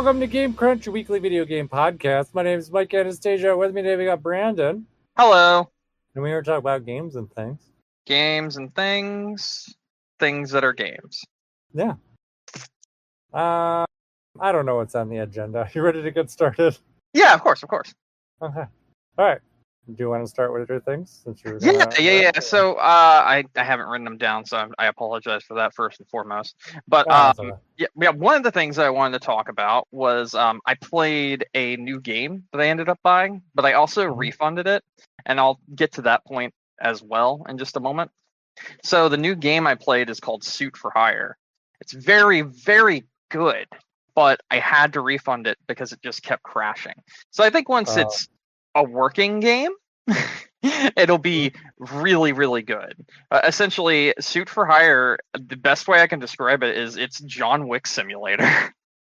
Welcome to Game Crunch, your weekly video game podcast. My name is Mike Anastasia. With me today we got Brandon. Hello. And we were talking about games and things. Games and things. Things that are games. Yeah. I don't know what's on the agenda. You ready to get started? Yeah, of course. Okay. All right. Do you want to start with your things? Since you're Yeah. So I haven't written them down, so I apologize for that first and foremost. But one of the things that I wanted to talk about was I played a new game that I ended up buying, but I also refunded it, and I'll get to that point as well in just a moment. So the new game I played is called Suit for Hire. It's very, very good, but I had to refund it because it just kept crashing. So I think once it's a working game, it'll be really, really good. Essentially, Suit for Hire, the best way I can describe it is it's John Wick Simulator.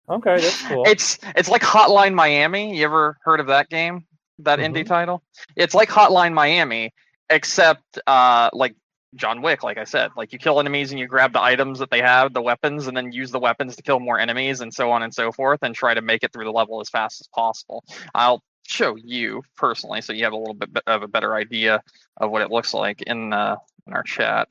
Okay, that's cool. It's like Hotline Miami. You ever heard of that game? That indie title? It's like Hotline Miami, except like John Wick, like I said. Like you kill enemies and you grab the items that they have, the weapons, and then use the weapons to kill more enemies and so on and so forth, and try to make it through the level as fast as possible. I'll show you personally so you have a little bit of a better idea of what it looks like in our chat.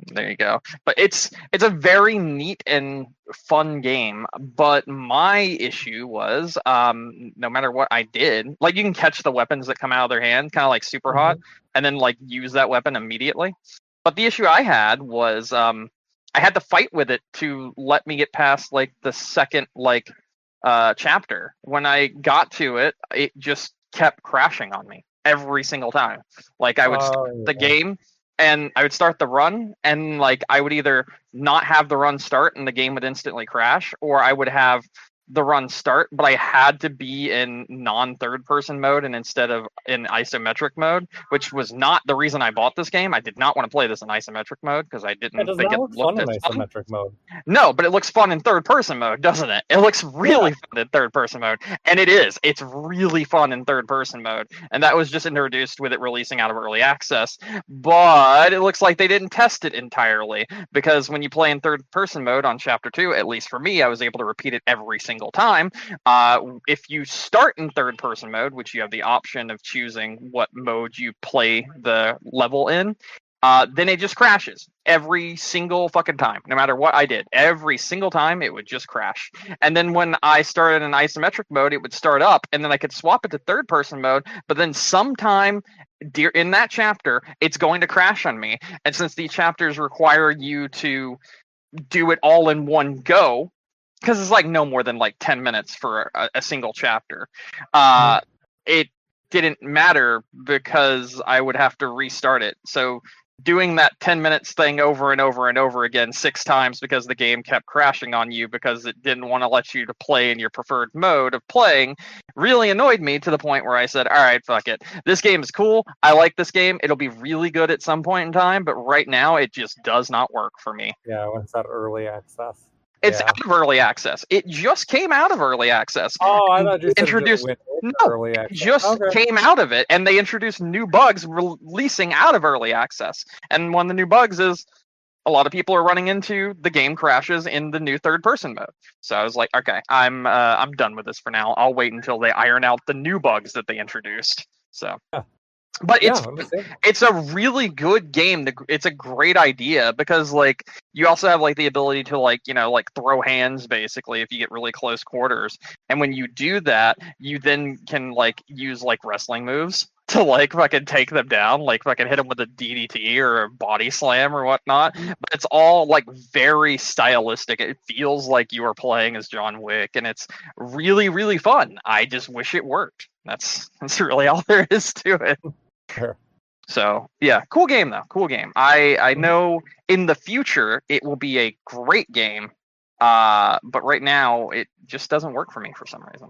There you go. But it's a very neat and fun game, but my issue was no matter what I did, like you can catch the weapons that come out of their hand kind of like super hot and then like use that weapon immediately. But the issue I had was I had to fight with it to let me get past like the second chapter. When I got to it, it just kept crashing on me every single time. Like I would start the game and I would start the run, and like I would either not have the run start and the game would instantly crash, or I would have the run start, but I had to be in non-third person mode and instead of in isometric mode, which was not the reason I bought this game. I did not want to play this in isometric mode because I didn't think it looked fun in isometric mode. No, but it looks fun in third person mode, doesn't it? It looks really fun in third person mode. And it is. It's really fun in third person mode. And that was just introduced with it releasing out of early access. But it looks like they didn't test it entirely, because when you play in third person mode on chapter 2, at least for me, I was able to repeat it every single time. If you start in third person mode, which you have the option of choosing what mode you play the level in, then it just crashes every single fucking time. No matter what I did, every single time it would just crash. And then when I started in isometric mode, it would start up, and then I could swap it to third person mode. But then sometime in that chapter, it's going to crash on me. And since these chapters require you to do it all in one go, because it's like no more than like 10 minutes for a single chapter, it didn't matter because I would have to restart it. So doing that 10 minutes thing over and over and over again 6 times because the game kept crashing on you because it didn't want to let you to play in your preferred mode of playing really annoyed me, to the point where I said, all right, fuck it. This game is cool. I like this game. It'll be really good at some point in time, but right now it just does not work for me. Yeah, when it's at early access. It's out of early access. It just came out of early access. Oh, I thought you said introduced. Early access. It just came out of it, and they introduced new bugs releasing out of early access. And one of the new bugs is a lot of people are running into the game crashes in the new third-person mode. So I was like, okay, I'm done with this for now. I'll wait until they iron out the new bugs that they introduced. So. Yeah. But it's a really good game. It's a great idea because like you also have like the ability to like throw hands basically if you get really close quarters. And when you do that, you then can like use like wrestling moves to like fucking take them down, like fucking hit them with a DDT or a body slam or whatnot. But it's all like very stylistic. It feels like you are playing as John Wick, and it's really, really fun. I just wish it worked. That's really all there is to it. Sure. So yeah, cool game though. Cool game. I know in the future it will be a great game, but right now it just doesn't work for me for some reason.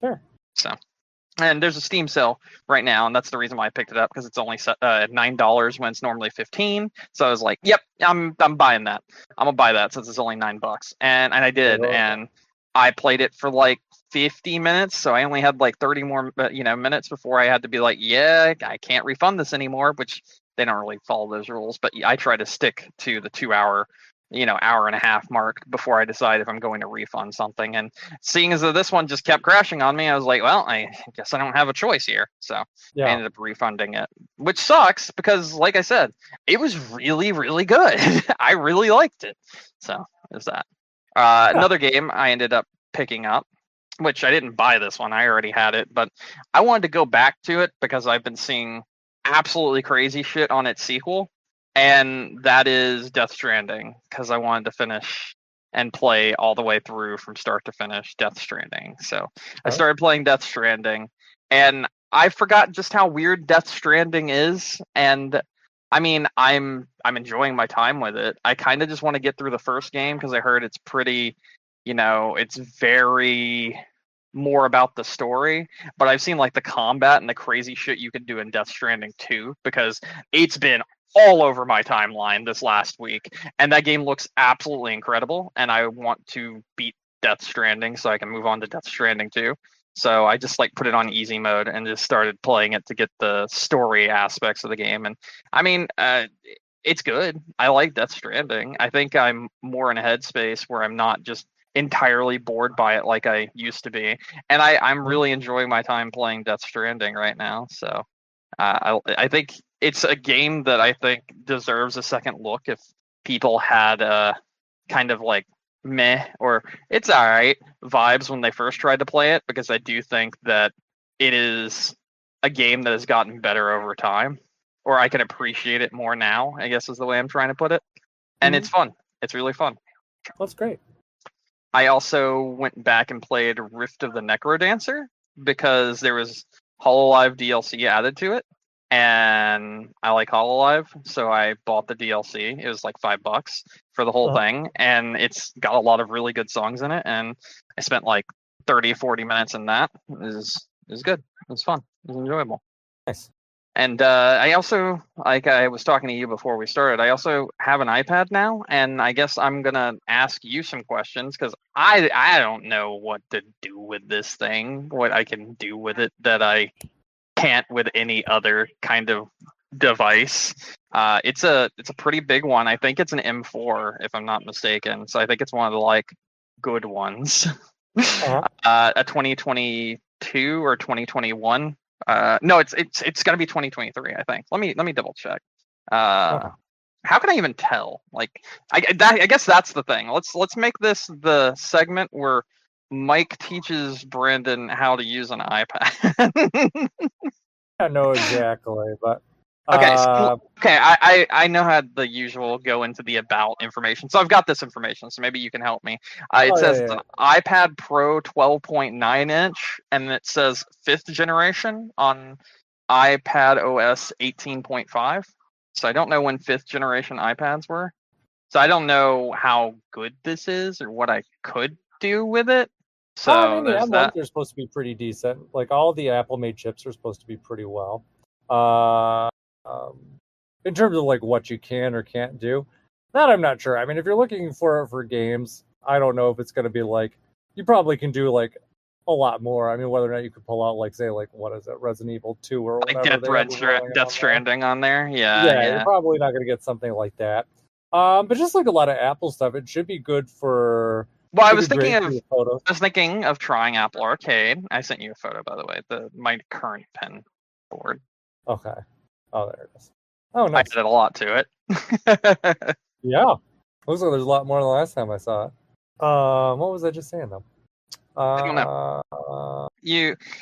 Sure. So, and there's a Steam sale right now, and that's the reason why I picked it up, because it's only $9 when it's normally $15. So I was like, yep, I'm buying that. I'm gonna buy that since it's only $9, and I did, and I played it for like 50 minutes, so I only had like 30 more minutes before I had to be like, yeah, I can't refund this anymore, which they don't really follow those rules, but I try to stick to the 2-hour hour and a half mark before I decide if I'm going to refund something. And seeing as though this one just kept crashing on me, I was like, well, I guess I don't have a choice here. So I ended up refunding it, which sucks because, like I said, it was really, really good. I really liked it. So there's that. Another game I ended up picking up, which I didn't buy this one. I already had it, but I wanted to go back to it because I've been seeing absolutely crazy shit on its sequel. And that is Death Stranding, because I wanted to finish and play all the way through from start to finish Death Stranding. So I started playing Death Stranding, and I forgot just how weird Death Stranding is. And I mean, I'm enjoying my time with it. I kind of just want to get through the first game because I heard it's pretty, it's very more about the story. But I've seen like the combat and the crazy shit you can do in Death Stranding 2, because it's been all over my timeline this last week, and that game looks absolutely incredible, and I want to beat Death Stranding so I can move on to Death Stranding 2. So I just put it on easy mode and just started playing it to get the story aspects of the game. And I mean, it's good. I like Death Stranding. I think I'm more in a headspace where I'm not just entirely bored by it like I used to be, and I'm really enjoying my time playing Death Stranding right now. So I think it's a game that I think deserves a second look if people had kind of meh or it's all right vibes when they first tried to play it, because I do think that it is a game that has gotten better over time, or I can appreciate it more now, I guess is the way I'm trying to put it. And it's fun. It's really fun. That's great. I also went back and played Rift of the NecroDancer because there was Hololive DLC added to it. And I like Hololive, so I bought the DLC. It was like $5 for the whole thing, and it's got a lot of really good songs in it. And I spent like 30, 40 minutes in that. It was good. It was fun. It was enjoyable. Nice. And I also, like I was talking to you before we started, I also have an iPad now, and I guess I'm gonna ask you some questions because I don't know what to do with this thing, what I can do with it that I can't with any other kind of device. It's a pretty big one. I think it's an M4 if I'm not mistaken. So I think it's one of the good ones. A 2022 or 2021. No, it's gonna be 2023. I think. Let me double check. How can I even tell? I guess that's the thing. Let's make this the segment where Mike teaches Brandon how to use an iPad. I don't know exactly, but okay. I know how the usual go into the about information. So I've got this information. So maybe you can help me. It says it's an iPad Pro 12.9 inch, and it says 5th generation on iPad OS 18.5. So I don't know when 5th generation iPads were. So I don't know how good this is or what I could do with it. So I mean, the M1s are supposed to be pretty decent. Like all the Apple-made chips are supposed to be pretty well. In terms of what you can or can't do, that I'm not sure. I mean, if you're looking for games, I don't know if it's going to be you probably can do a lot more. I mean, whether or not you could pull out what is it, Resident Evil 2 or whatever. Death Stranding on there. Yeah, you're probably not going to get something like that. But just a lot of Apple stuff, it should be good for. Well, I was thinking of trying Apple Arcade. I sent you a photo, by the way. My current pen board. Okay. Oh, there it is. Oh, nice. I added a lot to it. Yeah. Looks like there's a lot more than the last time I saw it. What was I just saying though? I don't know.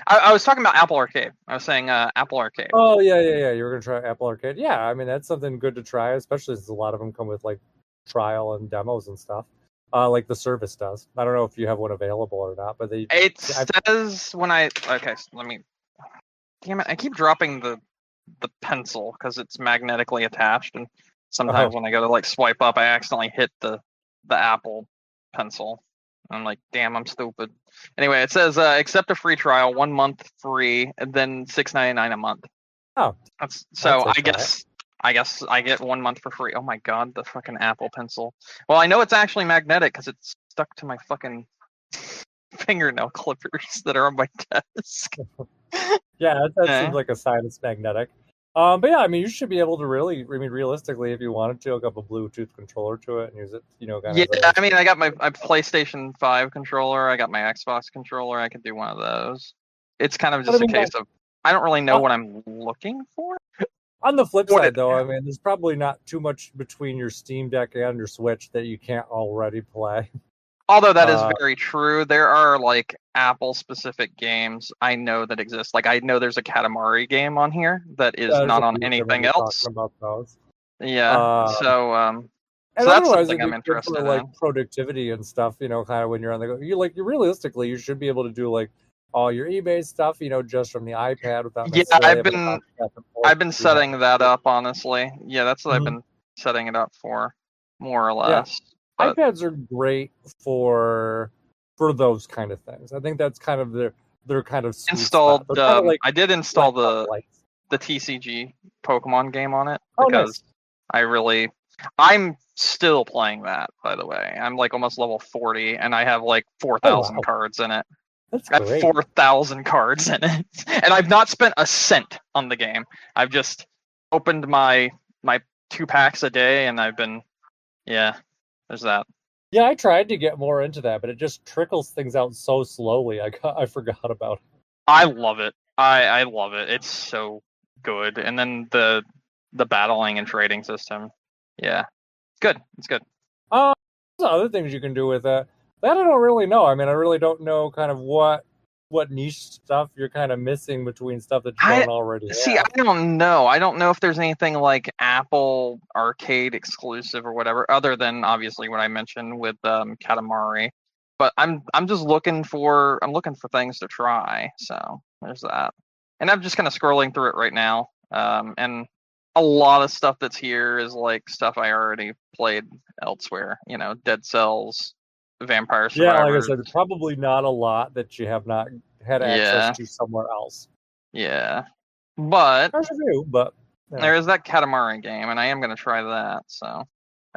I was talking about Apple Arcade. I was saying Apple Arcade. Oh yeah. You were gonna try Apple Arcade. Yeah, I mean that's something good to try, especially since a lot of them come with trial and demos and stuff. Like the service does. I don't know if you have one available or not, but says when okay, so let me. Damn it! I keep dropping the pencil because it's magnetically attached, and sometimes when I go to swipe up, I accidentally hit the Apple Pencil. I'm like, damn, I'm stupid. Anyway, it says accept a free trial, 1 month free, and then $6.99 a month. Oh, I guess I get 1 month for free. Oh my god, the fucking Apple Pencil. Well, I know it's actually magnetic because it's stuck to my fucking fingernail clippers that are on my desk. Yeah, that seems like a sign it's magnetic. But yeah, I mean, you should be able to really, I mean, realistically, if you wanted to, hook up a Bluetooth controller to it and use it, kind Yeah, of as I mean, I got my PlayStation 5 controller. I got my Xbox controller. I could do one of those. It's kind of But I just a mean, case of I don't really know uh, what I'm looking for. on the flip What it side, though, I mean, there's probably not too much between your Steam Deck and your Switch that you can't already play. Although that is Uh, very true, there are like Apple specific games I know that exist. Like I know there's a Katamari game on here that is there's not a on few I anything remember else. talking about those. Yeah. Uh, So and that's otherwise, something it'd I'm be good interested for like in. productivity and stuff. Kind of when you're on the go. You realistically, you should be able to do like all your eBay stuff. Just from the iPad without Yeah, necessarily having to bounce back and forth I've been between setting that it. up honestly. Yeah, that's what I've Mhm. been setting it up for, more or Yeah, less. But iPads are great for those kind of things. I think that's kind of their kind of sweet spot. They're installed kind of like I did install laptop lights. the TCG Pokemon game on it Oh, because nice. I'm still playing that, by the way. I'm like almost level 40 and I have like Oh 4,000 wow, cards in it. that's I have great. 4,000 cards in it. And I've not spent a cent on the game. I've just opened my 2 packs a day and I've been yeah, there's that. Yeah, I tried to get more into that, but it just trickles things out so slowly. I forgot about it. I love it. I love it. It's so good. And then the battling and trading system. Yeah. It's good. It's good. There's other things you can do with that. That I don't really know. I mean, I really don't know kind of what niche stuff you're kind of missing between stuff that you I don't already see. I have. don't know. I don't know if there's anything like Apple Arcade exclusive or whatever, other than obviously what I mentioned with Katamari. But I'm just looking for things to try. So there's that. And I'm just kind of scrolling through it right now. And a lot of stuff that's here is like stuff I already played elsewhere. Dead Cells, Vampire Yeah, like I Survivors. said, probably not a lot that you have not had access Yeah, to somewhere else. yeah. But There's a few, but yeah. there is that Katamari game, and I am going to try that. So,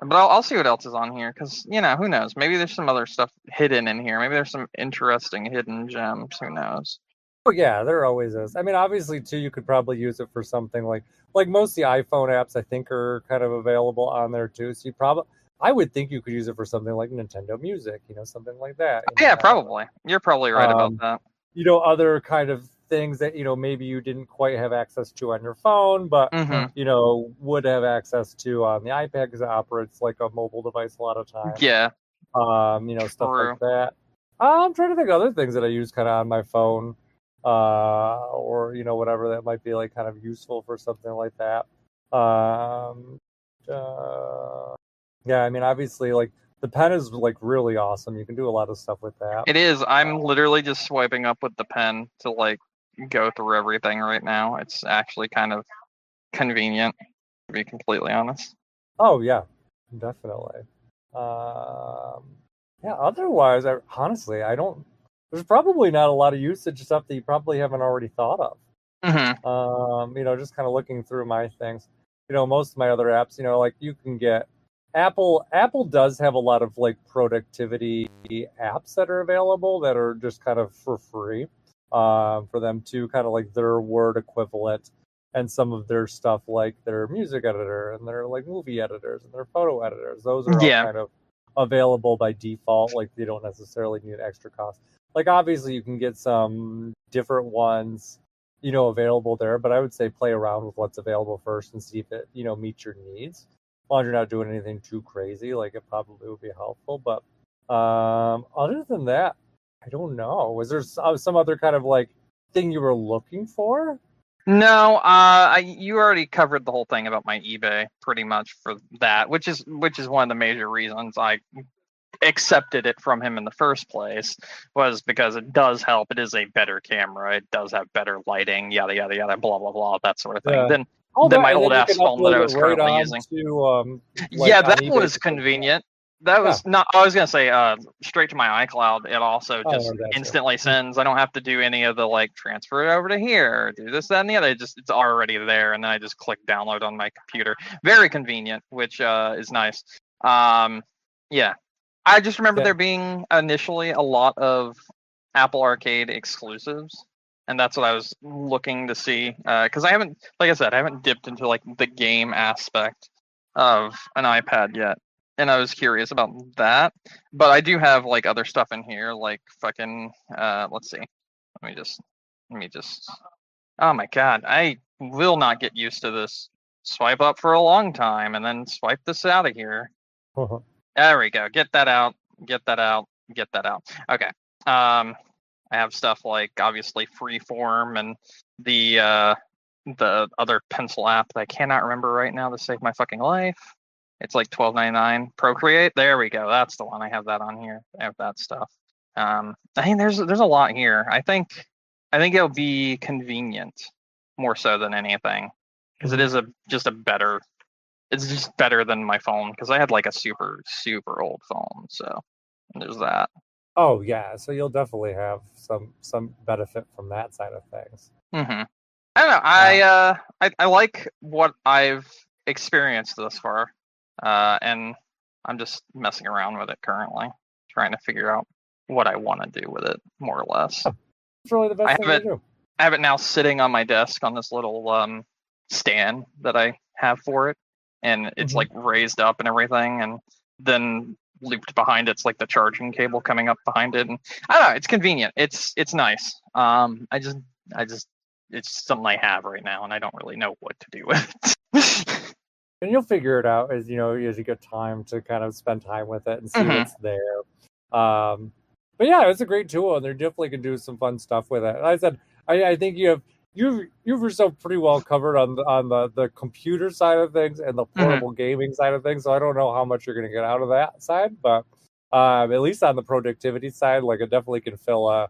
but I'll see what else is on here because who knows? Maybe there's some other stuff hidden in here. Maybe there's some interesting hidden gems. Who knows? Oh yeah, there always is. I mean, obviously too, you could probably use it for something like most of the iPhone apps. I think are kind of available on there too. So I would think you could use it for something like Nintendo Music, something like that. Yeah, probably. You're probably right about Um, that. other kind of things that maybe you didn't quite have access to on your phone, but Mm-hmm. would have access to on the iPad because it operates like a mobile device a lot of times. Yeah, Stuff like true. that. I'm trying to think of other things that I use kind of on my phone, or whatever that might be like kind of useful for something like that. Um, yeah, I mean, obviously, like the pen is like really awesome. You can do a lot of stuff with that. It is. I'm literally just swiping up with the pen to like go through everything right now. It's actually kind of convenient, to be completely honest. Oh yeah, definitely. Um, yeah. Otherwise, honestly, I don't. There's probably not a lot of usage stuff that you probably haven't already thought of. Mm-hmm. Just kind of looking through my things. Most of my other apps, like you can get Apple does have a lot of like productivity apps that are available that are just kind of for free, for them to kind of like their Word equivalent and some of their stuff like their music editor and their like movie editors and their photo editors. Those are all Yeah. kind of available by default. Like they don't necessarily need extra cost. Like obviously you can get some different ones available there, but I would say play around with what's available first and see if it meets your needs. As long as you're not doing anything too crazy, like it probably would be helpful. But other than that, I don't know. Was there some other kind of like thing you were looking for? No, you already covered the whole thing about my eBay pretty much for that, which is one of the major reasons I accepted it from him in the first place, was because it does help. It is a better camera. It does have better lighting, yada yada yada, blah blah blah, that sort of thing. Yeah. Than All than that, my and old then you ass can phone that upload I it was right currently on using. to Yeah, on that eBay. was convenient. That Yeah. was not. I was gonna say straight to my iCloud. It also Oh, just gotcha. instantly sends. I don't have to do any of the like transfer it over to here, do this, that, and the other. It's already there, and then I just click download on my computer. Very convenient, which is nice. Yeah, I just remember Yeah. there being initially a lot of Apple Arcade exclusives, and that's what I was looking to see. Because I haven't, like I said, I haven't dipped into like the game aspect of an iPad yet, and I was curious about that. But I do have like other stuff in here, like fucking. Let's see. Let me just. Oh my god, I will not get used to this. Swipe up for a long time, and then swipe this out of here. There we go. Get that out. Get that out. Get that out. Okay. I have stuff like obviously Freeform and the other pencil app that I cannot remember right now to save my fucking life. It's like $12.99. Procreate. There we go. That's the one. I have that on here. I have that stuff. I think there's a lot here. I think it'll be convenient more so than anything, because it is just a better. It's just better than my phone, because I had like a super old phone. So there's that. Oh yeah, so you'll definitely have some benefit from that side of things. Mm-hmm. I don't know. I like what I've experienced thus far, and I'm just messing around with it currently, trying to figure out what I want to do with it, more or less. It's really the best thing to do. I have it now sitting on my desk on this little stand that I have for it, and it's like raised up and everything, and then looped behind it's like the charging cable coming up behind it, and I don't know, it's convenient. It's nice. I just it's something I have right now, and I don't really know what to do with it. And you'll figure it out as you get time to kind of spend time with it and see what's there. But yeah, it's a great tool, and they definitely can do some fun stuff with it. And I said, I think you've yourself pretty well covered on the computer side of things and the portable gaming side of things. So I don't know how much you're going to get out of that side, but at least on the productivity side, like it definitely can fill a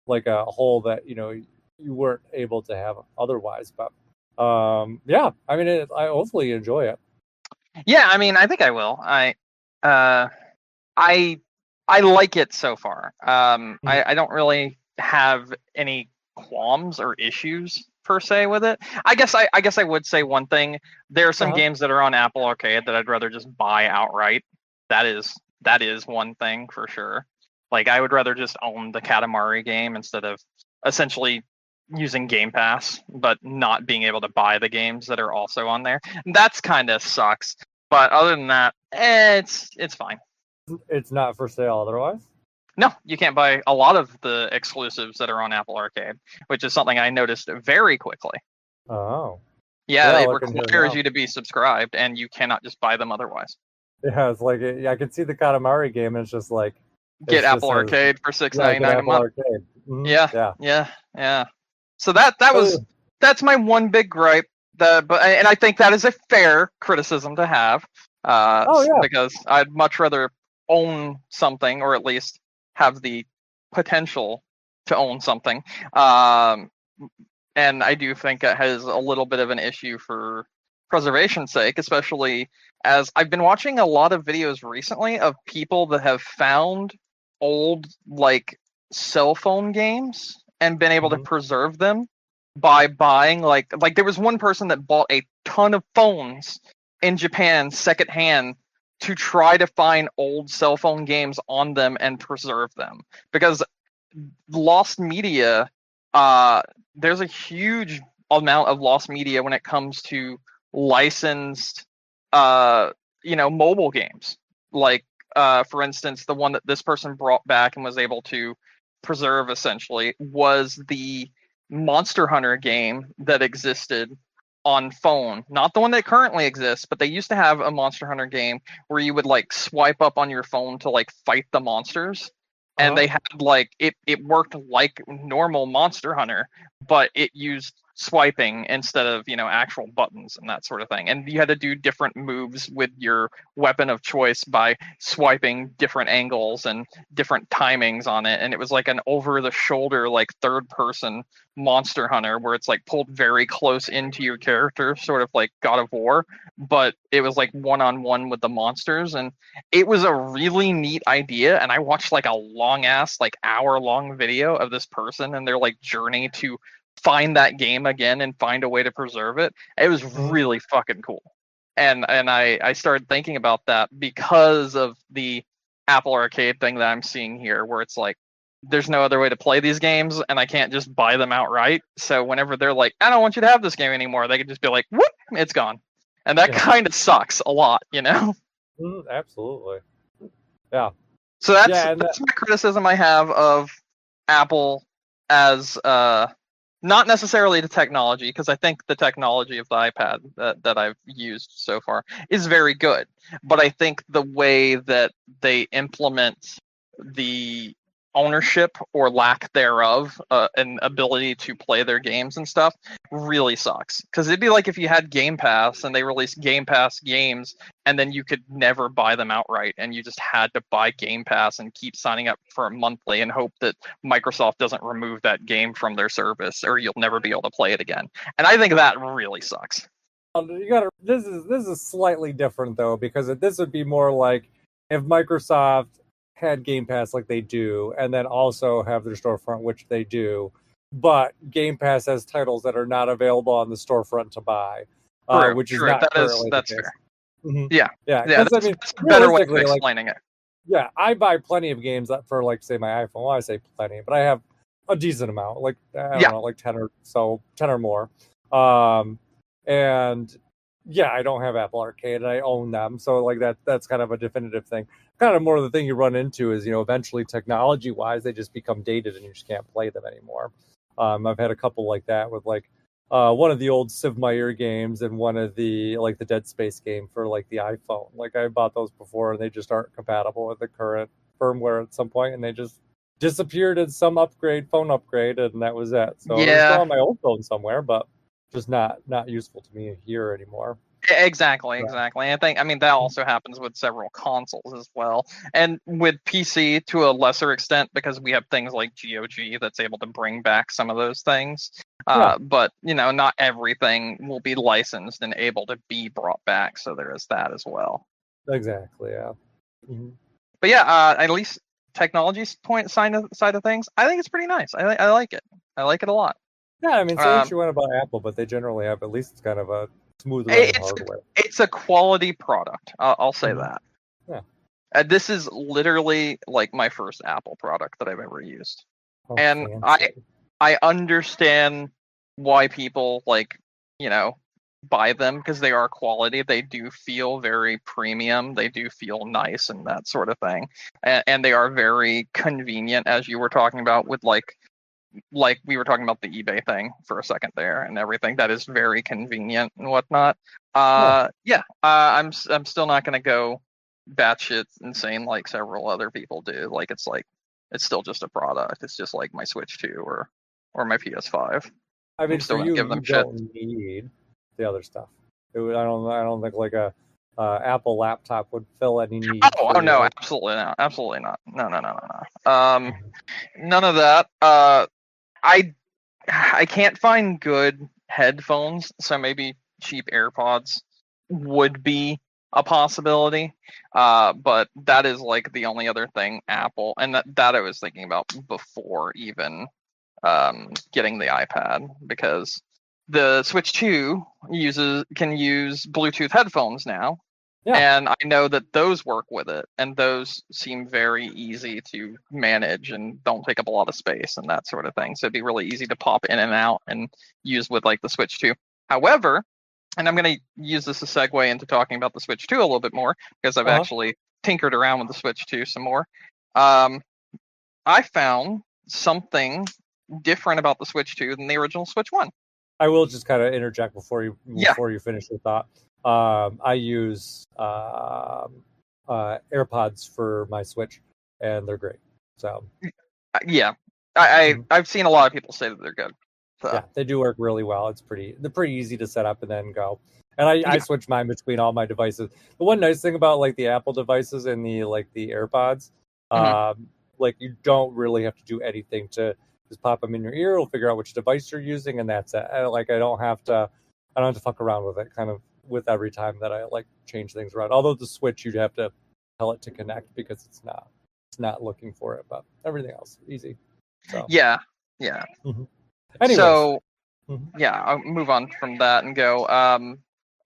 hole that you weren't able to have otherwise. But yeah, I mean, I hopefully you enjoy it. Yeah, I mean, I think I will. I like it so far. I don't really have any qualms or issues per se with it. I guess I would say one thing. There are some games that are on Apple Arcade that I'd rather just buy outright. That is one thing for sure. Like I would rather just own the Katamari game instead of essentially using Game Pass, but not being able to buy the games that are also on there. That's kind of sucks. But other than that, it's fine. It's not for sale otherwise? No, you can't buy a lot of the exclusives that are on Apple Arcade, which is something I noticed very quickly. Oh. Yeah, it requires you to be subscribed, and you cannot just buy them otherwise. Yeah, it's like I can see the Katamari game, and it's just like get Apple Arcade for $6.99 a month. Yeah. So that's my one big gripe. And I think that is a fair criticism to have. Because I'd much rather own something, or at least have the potential to own something. And I do think it has a little bit of an issue for preservation's sake, especially as I've been watching a lot of videos recently of people that have found old like cell phone games and been able to preserve them by buying like there was one person that bought a ton of phones in Japan secondhand to try to find old cell phone games on them and preserve them, because lost media, there's a huge amount of lost media when it comes to licensed mobile games. Like for instance, the one that this person brought back and was able to preserve essentially was the Monster Hunter game that existed on phone, not the one that currently exists, but they used to have a Monster Hunter game where you would like swipe up on your phone to like fight the monsters, and they had like it worked like normal Monster Hunter, but it used swiping instead of actual buttons and that sort of thing, and you had to do different moves with your weapon of choice by swiping different angles and different timings on it, and it was like an over the shoulder like third person Monster Hunter where it's like pulled very close into your character, sort of like God of War, but it was like one-on-one with the monsters, and it was a really neat idea. And I watched like a long ass like hour-long video of this person and their like journey to find that game again and find a way to preserve it. It was really fucking cool. And I started thinking about that because of the Apple Arcade thing that I'm seeing here, where it's like there's no other way to play these games, and I can't just buy them outright. So whenever they're like, I don't want you to have this game anymore, they could just be like, whoop, it's gone. And that kind of sucks a lot, you know? Absolutely. Yeah. So that's my criticism I have of Apple as not necessarily the technology, because I think the technology of the iPad that I've used so far is very good. But I think the way that they implement the ownership or lack thereof, and ability to play their games and stuff really sucks. Because it'd be like if you had Game Pass and they released Game Pass games and then you could never buy them outright, and you just had to buy Game Pass and keep signing up for a monthly and hope that Microsoft doesn't remove that game from their service, or you'll never be able to play it again. And I think that really sucks. This is slightly different though, because this would be more like if Microsoft had Game Pass like they do, and then also have their storefront, which they do, but Game Pass has titles that are not available on the storefront to buy, which is not currently that's the case. Fair. Mm-hmm. Yeah. That's a better way of explaining it. Yeah, I buy plenty of games for, like, say, my iPhone. Well, I say plenty, but I have a decent amount, like, I don't know, like 10 or more. And yeah, I don't have Apple Arcade, and I own them, so like that's kind of a definitive thing. Kind of more of the thing you run into is, eventually technology-wise, they just become dated and you just can't play them anymore. I've had a couple like that with like one of the old Civ games and one of the like the Dead Space game for like the iPhone. Like I bought those before and they just aren't compatible with the current firmware at some point, and they just disappeared in some phone upgrade, and that was it. So they're still on my old phone somewhere, but just not useful to me here anymore. Exactly. I mean, that also happens with several consoles as well, and with PC to a lesser extent, because we have things like GOG that's able to bring back some of those things. But not everything will be licensed and able to be brought back, so there is that as well. Exactly. Yeah. Mm-hmm. But yeah, at least technology side of things, I think it's pretty nice. I like it. I like it a lot. Yeah, I mean, say what you want about Apple, but they generally have at least kind of a smooth running hardware. It's a quality product. I'll say that. Yeah. This is literally like my first Apple product that I've ever used, and fancy. I understand why people buy them, because they are quality. They do feel very premium. They do feel nice and that sort of thing, and they are very convenient, as you were talking about with like we were talking about the eBay thing for a second there and everything. That is very convenient and whatnot. I'm still not going to go batshit insane like several other people do. Like it's still just a product. It's just like my Switch 2 or my PS5. I mean, for you don't need the other stuff. I don't think like a Apple laptop would fill any need. Oh no, absolutely not. No. None of that. I can't find good headphones, so maybe cheap AirPods would be a possibility. But that is like the only other thing Apple, and that I was thinking about before even getting the iPad, because the Switch 2 can use Bluetooth headphones now. Yeah. And I know that those work with it, and those seem very easy to manage and don't take up a lot of space and that sort of thing. So it'd be really easy to pop in and out and use with like the Switch 2. However, and I'm going to use this as a segue into talking about the Switch 2 a little bit more, because I've actually tinkered around with the Switch 2 some more. I found something different about the Switch 2 than the original Switch 1. I will just kind of interject before you finish your thought. I use AirPods for my Switch, and they're great. So I've seen a lot of people say that they're good. So. Yeah, they do work really well. They're pretty easy to set up and then go. And I switch mine between all my devices. The one nice thing about like the Apple devices and the AirPods, like you don't really have to do anything to just pop them in your ear. It'll figure out which device you're using, and that's it. I don't have to fuck around with it kind of with every time that I like change things around. Although the Switch, you'd have to tell it to connect because it's not looking for it, but everything else easy. So. Yeah. Mm-hmm. Anyways. So I'll move on from that and go.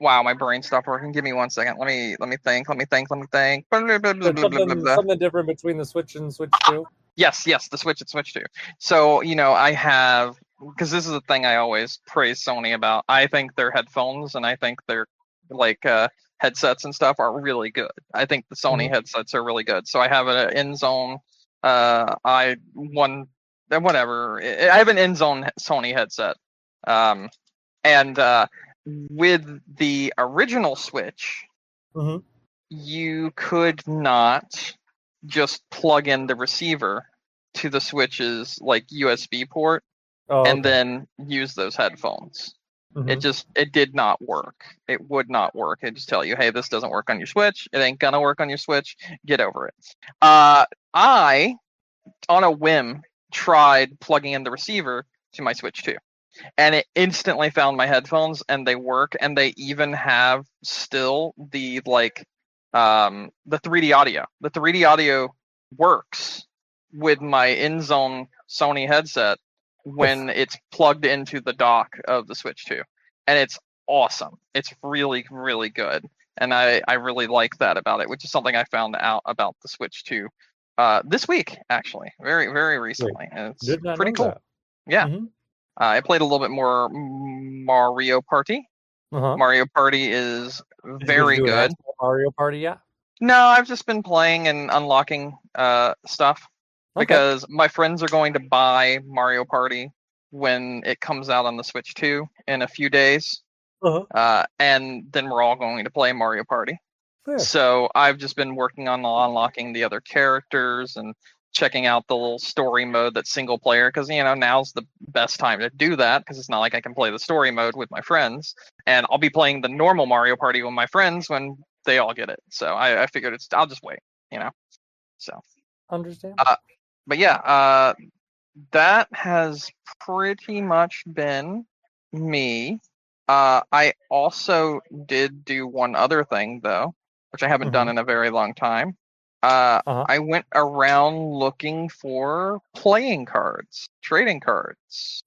Wow, my brain stopped working. Give me 1 second. Let me think. Something different between the Switch and Switch 2? Yes, the Switch and Switch 2. So, I have, because this is the thing I always praise Sony about. I think their headphones and I think their like headsets and stuff are really good. I think the Sony headsets are really good. So I have an InZone I one whatever. I have an InZone Sony headset. And with the original Switch, you could not just plug in the receiver to the Switch's like USB port and then use those headphones. It did not work. It would not work. It just tell you, hey, this doesn't work on your Switch. It ain't gonna work on your Switch. Get over it. I, on a whim, tried plugging in the receiver to my Switch 2. And it instantly found my headphones, and they work, and they even have still the the 3D audio. The 3D audio works with my InZone Sony headset when it's plugged into the dock of the Switch 2. And it's awesome. It's really, really good. And I really like that about it, which is something I found out about the Switch 2 this week, actually. Very, very recently. And it's pretty cool. That. Yeah. I played a little bit more Mario Party. Mario Party is very good. Mario Party, yeah? No, I've just been playing and unlocking stuff because my friends are going to buy Mario Party when it comes out on the Switch 2 in a few days. And then we're all going to play Mario Party. Fair. So I've just been working on unlocking the other characters and checking out the little story mode that's single player, because now's the best time to do that, because it's not like I can play the story mode with my friends, and I'll be playing the normal Mario Party with my friends when they all get it. So I figured I'll just wait, so understand. But yeah, that has pretty much been me. I also did do one other thing though, which I haven't done in a very long time. I went around looking for playing cards, trading cards.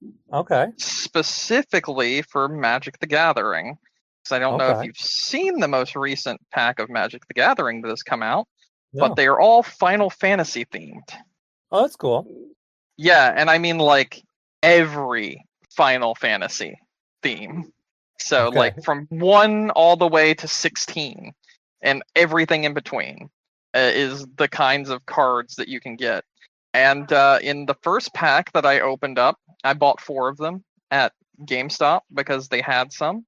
Specifically for Magic the Gathering. Because I don't know if you've seen the most recent pack of Magic the Gathering that has come out, but they are all Final Fantasy themed. Oh, that's cool. Yeah, and I mean like every Final Fantasy theme. So like from 1 all the way to 16 and everything in between. Is the kinds of cards that you can get. And in the first pack that I opened up, I bought 4 of them at GameStop because they had some.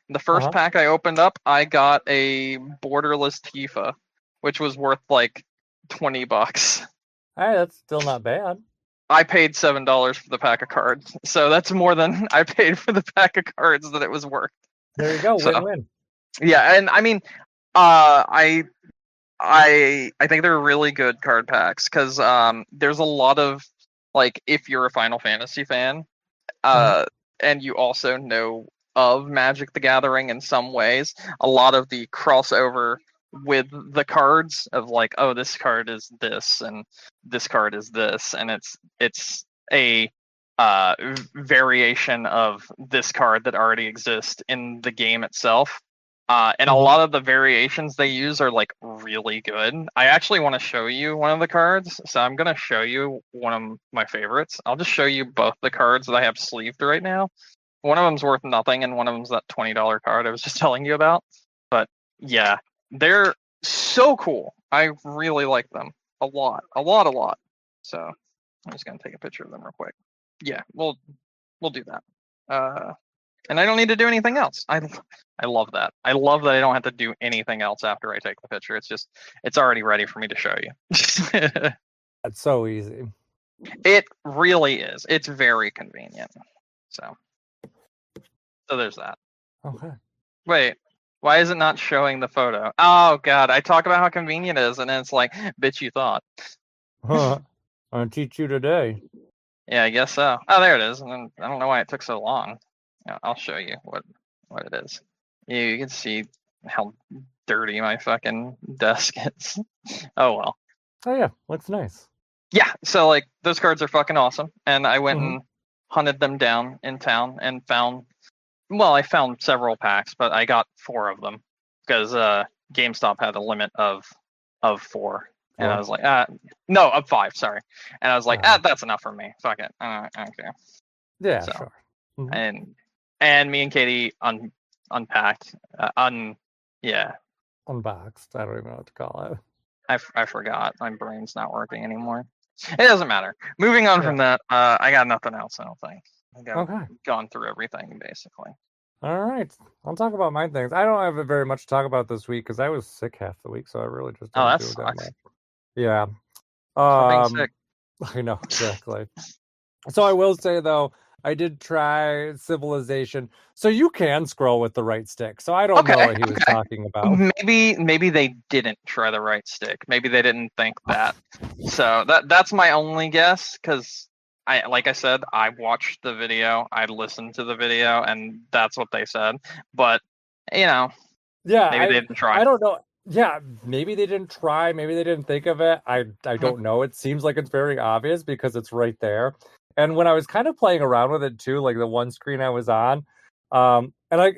In the first pack I opened up, I got a borderless Tifa, which was worth like $20. Alright, that's still not bad. I paid $7 for the pack of cards, so that's more than I paid for the pack of cards that it was worth. There you go, win-win. Yeah, and I mean, I think they're really good card packs because there's a lot of like, if you're a Final Fantasy fan and you also know of Magic the Gathering in some ways, a lot of the crossover with the cards of like, oh, this card is this and this card is this, and it's a variation of this card that already exists in the game itself. And a lot of the variations they use are like really good. I actually want to show you one of the cards. So I'm going to show you one of my favorites. I'll just show you both the cards that I have sleeved right now. One of them's worth nothing, and one of them's that $20 card I was just telling you about. But yeah, they're so cool. I really like them a lot. So I'm just going to take a picture of them real quick. Yeah, we'll do that. And I don't need to do anything else. I love that. I love that I don't have to do anything else after I take the picture. It's already ready for me to show you. That's so easy. It really is. It's very convenient. So there's that. Okay. Wait, why is it not showing the photo? Oh god, I talk about how convenient it is, and then it's like, bitch, you thought. I'm gonna teach you today. Yeah, I guess so. Oh, there it is. And I don't know why it took so long. I'll show you what it is. You can see how dirty my fucking desk is. Oh well. Oh yeah, looks nice. Yeah, so like those cards are fucking awesome, and I went and hunted them down in town and found. Well, I found several packs, but I got 4 of them because GameStop had a limit of 4. And I Sure. was like, no, up 5, sorry. And I was like, that's enough for me. Fuck it. I don't care. Yeah, So, sure. Mhm. and me and Katie unpacked, yeah, Unboxed. I don't even know what to call it. I forgot. My brain's not working anymore. It doesn't matter. Moving on Yeah. from that, I got nothing else, I don't think. I think I've Okay. gone through everything, basically. All right. I'll talk about my things. I don't have very much to talk about this week because I was sick half the week, so I really just Oh, didn't that do that sucks. much. Yeah. Stop being sick. I know exactly. So I will say though, I did try Civilization. So you can scroll with the right stick. So I don't know Okay, what he was okay. talking about. Maybe they didn't try the right stick. Maybe they didn't think that. So that's my only guess, because like I said, I watched the video, I listened to the video, and that's what they said. But Yeah, maybe they didn't try. I don't know. Yeah, maybe they didn't try, maybe they didn't think of it. I Mhm. don't know. It seems like it's very obvious because it's right there. And when I was kind of playing around with it too, like the one screen I was on, and I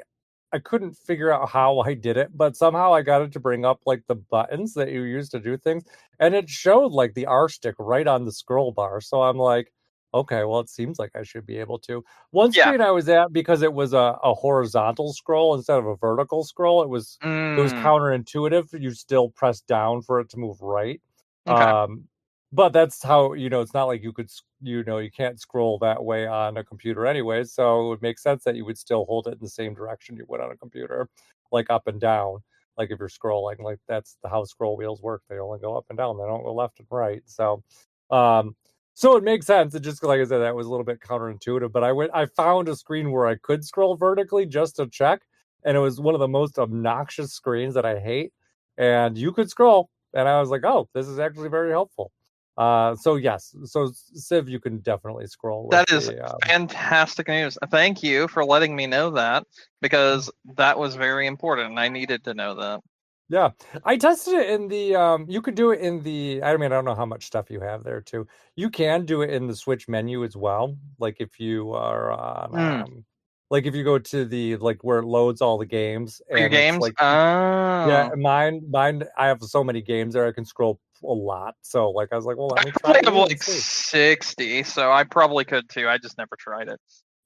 couldn't figure out how I did it, but somehow I got it to bring up like the buttons that you use to do things, and it showed like the R stick right on the scroll bar. So I'm like, okay, well, it seems like I should be able to. One Yeah. screen I was at, because it was a horizontal scroll instead of a vertical scroll, it was Mm, counterintuitive. You still press down for it to move right. okay. Um, but that's how, it's not like you could, you can't scroll that way on a computer anyway. So it would make sense that you would still hold it in the same direction you would on a computer, like up and down. Like if you're scrolling, like that's how scroll wheels work. They only go up and down. They don't go left and right. Um, so it makes sense. It just, like I said, that was a little bit counterintuitive. But I found a screen where I could scroll vertically just to check, and it was one of the most obnoxious screens that I hate. And you could scroll, and I was like, "Oh, this is actually very helpful." So yes, so Civ, you can definitely scroll with That is the. fantastic news. Thank you for letting me know that, because that was very important and I needed to know that. Yeah, I tested it in the. You could do it in the. I mean, I don't know how much stuff you have there too. You can do it in the Switch menu as well. Like if you are on, Mm. like if you go to the like where it loads all the games, For your and it's games? like, yeah, Oh. mine. I have so many games there. I can scroll a lot. So like I was like, well, let I me try probably have these and like see. 60, so I probably could too. I just never tried it.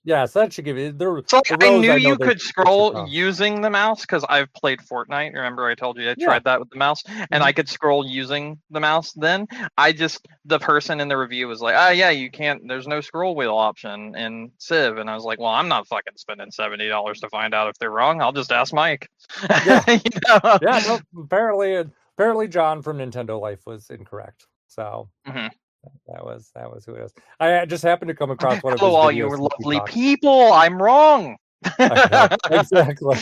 Yeah, so that should give you the So like, the I rows. knew I know you they're could super scroll tough. using the mouse because I've played Fortnite. Remember, I told you I Yeah. tried that with the mouse, and I Mhm. could scroll using the mouse. Then the person in the review was like, "Ah, yeah, you can't. There's no scroll wheel option in Civ," and I was like, "Well, I'm not fucking spending $70 to find out if they're wrong. I'll just ask Mike." Yeah. You know? Yeah. No. Apparently, John from Nintendo Life was incorrect. So Mhm. that was who it is. I just happened to come across one of Hello, his all you videos since we lovely talked. people. I'm wrong. I know exactly.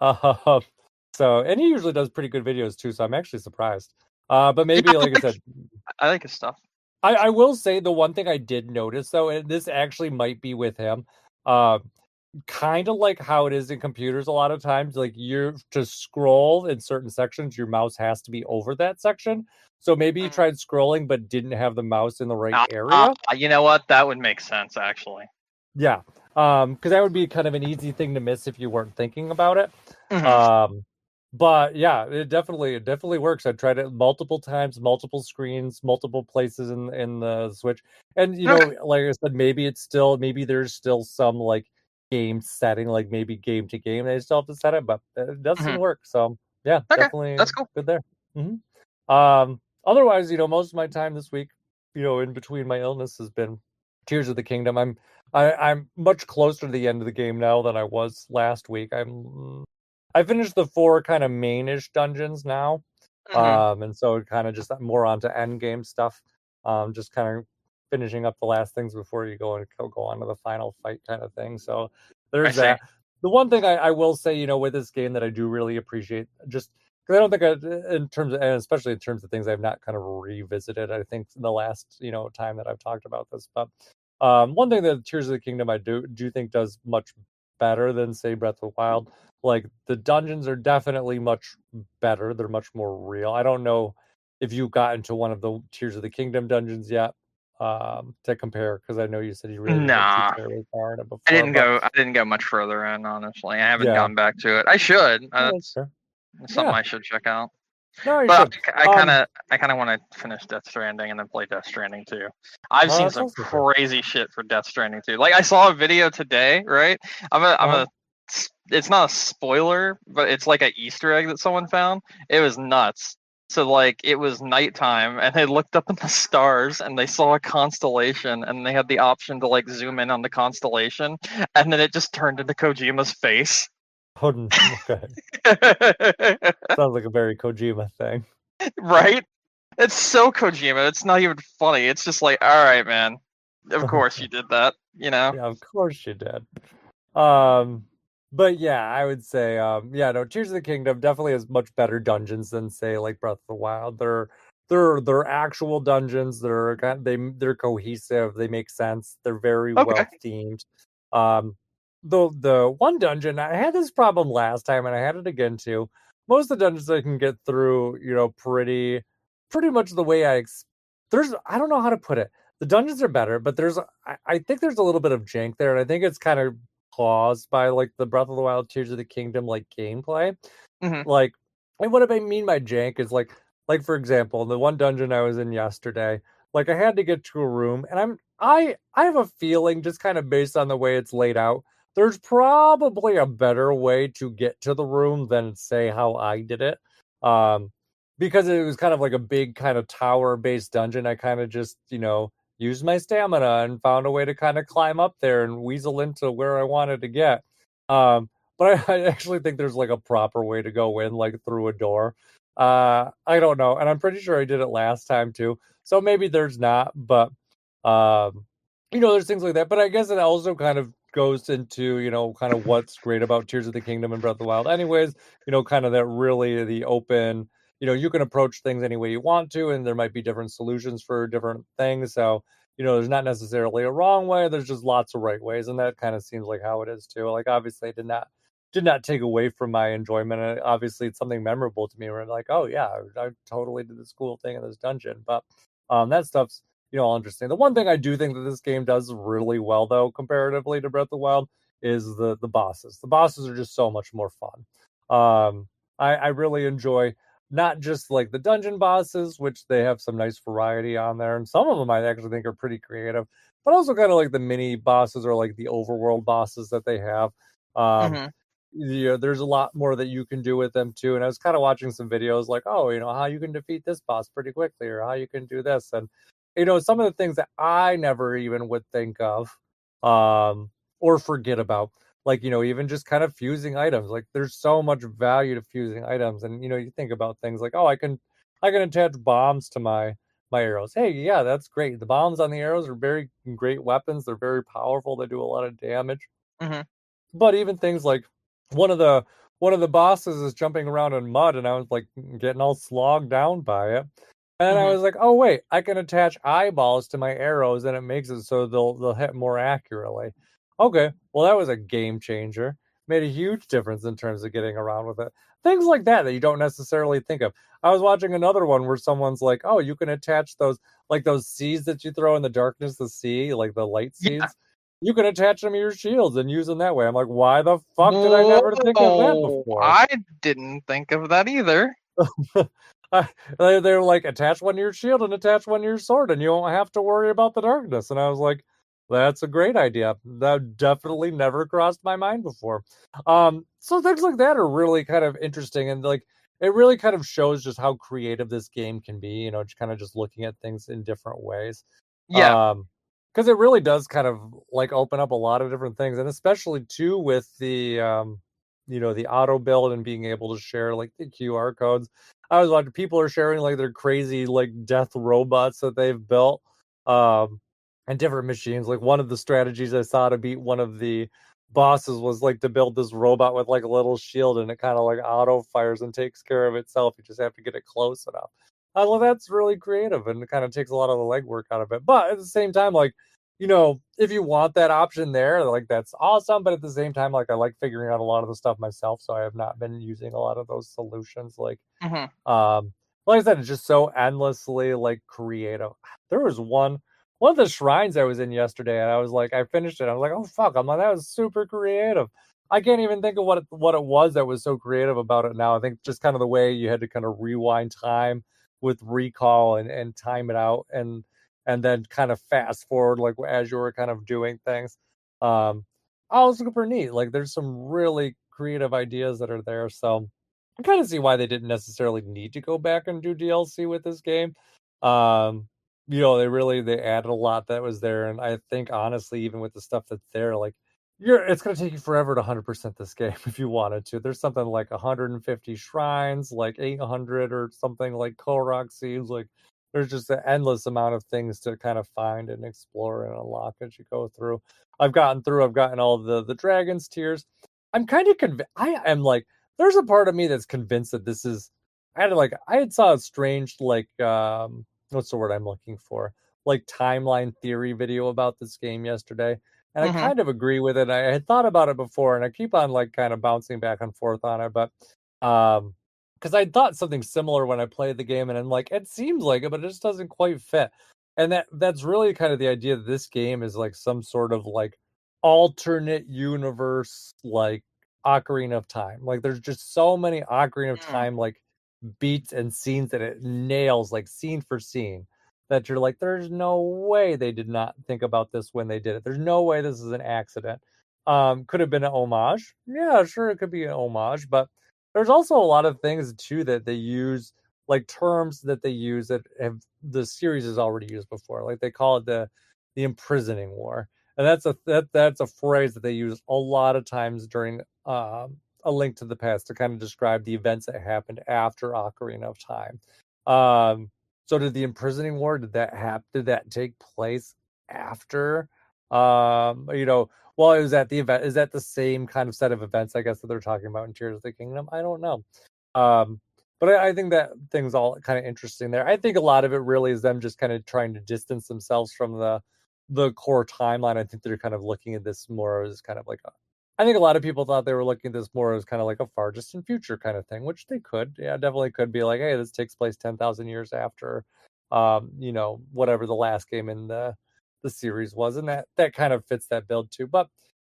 Um, so, and he usually does pretty good videos too. So I'm actually surprised. But Yeah, maybe, like I said, I like his stuff. I will say the one thing I did notice though, and this actually might be with him, uh, kind of like how it is in computers a lot of times. Like you're to scroll in certain sections, your mouse has to be over that section. So maybe you tried scrolling but didn't have the mouse in the right area. You know what? That would make sense, actually. Yeah. Because that would be kind of an easy thing to miss if you weren't thinking about it. Mhm. Um, but yeah, it definitely works. I tried it multiple times, multiple screens, multiple places in the Switch. And Okay. like I said, maybe there's still some like game setting, like maybe game to game they still have to set it, but it does seem Mhm. to work. So yeah, Okay. definitely That's cool. good there. Otherwise, most of my time this week, in between my illness has been Tears of the Kingdom. I'm much closer to the end of the game now than I was last week. I finished the 4 kind of mainish dungeons now. Mhm. And so kind of just more onto end game stuff. Just kind of finishing up the last things before you go on to the final fight kind of thing. So I there's see. that. The one thing I will say, with this game that I do really appreciate, just because I don't think in terms of, and especially in terms of things I've not kind of revisited. I think the last time that I've talked about this, but one thing that Tears of the Kingdom I do think does much better than say Breath of the Wild. Like the dungeons are definitely much better. They're much more real. I don't know if you got into one of the Tears of the Kingdom dungeons yet, to compare, because I know you said you really didn't get too Nah, terribly far in it I before, didn't but go. I didn't go much further in. Honestly, I haven't yeah, gone back to it. I should. no, that's That's fair. something Yeah, I should check out. No, you But should. I kind of want to finish Death Stranding and then play Death Stranding 2. I've seen That's some also good. crazy shit for Death Stranding 2. Like I saw a video today, right? It's not a spoiler, but it's like an Easter egg that someone found. It was nuts. So like it was nighttime and they looked up in the stars and they saw a constellation and they had the option to like zoom in on the constellation and then it just turned into Kojima's face. Okay. Sounds like a very Kojima thing. Right? It's so Kojima. It's not even funny. It's just like, all right, man. Of course you did that. You know? Yeah, of course you did. Um, but yeah, I would say, yeah, no, Tears of the Kingdom definitely has much better dungeons than say like Breath of the Wild. They're actual dungeons. They're cohesive. They make sense. They're very Okay. well themed. Um, the one dungeon I had this problem last time, and I had it again too. Most of the dungeons I can get through, pretty much the way there's I don't know how to put it. The dungeons are better, but I think there's a little bit of jank there, and I think it's kind of caused by like the Breath of the Wild Tears of the Kingdom like gameplay. Hmm. Like, and what I mean by jank is like for example, the one dungeon I was in yesterday, like I had to get to a room, and I have a feeling just kind of based on the way it's laid out, there's probably a better way to get to the room than say how I did it. Because it was kind of like a big kind of tower based dungeon. I kind of just, used my stamina and found a way to kind of climb up there and weasel into where I wanted to get. But I actually think there's like a proper way to go in, like through a door. I don't know, and I'm pretty sure I did it last time too. So maybe there's not, but um, there's things like that. But I guess it also kind of goes into kind of what's great about Tears of the Kingdom and Breath of the Wild. Anyways, kind of that really the open. You can approach things any way you want to, and there might be different solutions for different things. So there's not necessarily a wrong way. There's just lots of right ways, and that kind of seems like how it is too. Like obviously, did not take away from my enjoyment. And obviously, it's something memorable to me. Where I'm like, oh yeah, I totally did this cool thing in this dungeon. But that stuff's all interesting. The one thing I do think that this game does really well, though, comparatively to Breath of the Wild, is the bosses. The bosses are just so much more fun. I really enjoy not just like the dungeon bosses, which they have some nice variety on there, and some of them I actually think are pretty creative, but also kind of like the mini bosses or like the overworld bosses that they have. Um, Hmm. there's a lot more that you can do with them too. And I was kind of watching some videos like, oh, how you can defeat this boss pretty quickly, or how you can do this, and some of the things that I never even would think of, or forget about, like even just kind of fusing items. Like there's so much value to fusing items, and you think about things like, oh, I can attach bombs to my arrows. Hey, yeah, that's great. The bombs on the arrows are very great weapons. They're very powerful. They do a lot of damage. Hmm. But even things like one of the one of the bosses is jumping around in mud, and I was like getting all slogged down by it. And I Hmm. was like, oh wait, I can attach eyeballs to my arrows, and it makes it so they'll hit more accurately. Okay, well that was a game changer. Made a huge difference in terms of getting around with it. Things like that you don't necessarily think of. I was watching another one where someone's like, oh, you can attach those seeds that you throw in the darkness, the sea, like the light Yeah. seeds. You can attach them to your shields and use them that way. I'm like, why the fuck did I never think of that Whoa! before? I didn't think of that either. They're like, attach one to your shield and attach one to your sword, and you won't have to worry about the darkness. And I was like, that's a great idea. That definitely never crossed my mind before. So things like that are really kind of interesting, and like it really kind of shows just how creative this game can be. Just kind of just looking at things in different ways. Yeah. Um, because it really does kind of like open up a lot of different things, and especially too with the auto build and being able to share like the QR codes. I was watching people are sharing like their crazy like death robots that they've built, um, and different machines. Like one of the strategies I saw to beat one of the bosses was like to build this robot with like a little shield, and it kind of like auto fires and takes care of itself. You just have to get it close enough. Well, that's really creative, and it kind of takes a lot of the legwork out of it. But at the same time, like if you want that option there, like that's awesome. But at the same time, like I like figuring out a lot of the stuff myself, so I have not been using a lot of those solutions. Hmm. Um, like I said, it's just so endlessly like creative. There was one of the shrines I was in yesterday, and I was like, I finished it. I was like, oh fuck! I'm like, that was super creative. I can't even think of what it was that was so creative about it now. I think just kind of the way you had to kind of rewind time with recall and time it out and then kind of fast forward like as you were kind of doing things. Um, oh, it's super neat. Like there's some really creative ideas that are there. So I kind of see why they didn't necessarily need to go back and do DLC with this game. Um, they added a lot that was there, and I think honestly, even with the stuff that's there, like it's gonna take you forever to 100% this game if you wanted to. There's something like 150 shrines, like 800 or something like Korok seeds. Like there's just an endless amount of things to kind of find and explore and unlock as you go through. I've gotten all the dragon's tears. I'm kind of convinced. I am like, there's a part of me that's convinced that this is. I had saw a strange what's the word I'm looking for, like timeline theory video about this game yesterday, and I Hmm. kind of agree with it. I had thought about it before, and I keep on like kind of bouncing back and forth on it, but because I thought something similar when I played the game, and I'm like, it seems like it, but it just doesn't quite fit. And that's really kind of the idea that this game is like some sort of like alternate universe, like Ocarina of Time. Like there's just so many Ocarina of Mm. Time like beats and scenes that it nails like scene for scene that you're like, there's no way they did not think about this when they did it. There's no way this is an accident. Could have been an homage. Yeah, sure, it could be an homage, but there's also a lot of things too that they use, like terms that they use that have the series has already used before. Like they call it the imprisoning war, and that's a phrase that they use a lot of times during A Link to the Past to kind of describe the events that happened after Ocarina of Time. Um, so did the imprisoning war, did that happen? Did that take place after? Well, it was at the event. Is that the same kind of set of events, I guess, that they're talking about in Tears of the Kingdom? I don't know. Um, but I think that thing's all kind of interesting there. I think a lot of it really is them just kind of trying to distance themselves from the core timeline. I think they're kind of looking at this more as kind of like I think a lot of people thought they were looking at this more as kind of like a far distant future kind of thing, which they could. Yeah, definitely could be like, hey, this takes place 10,000 years after whatever the last game in the series was, and that kind of fits that build too. But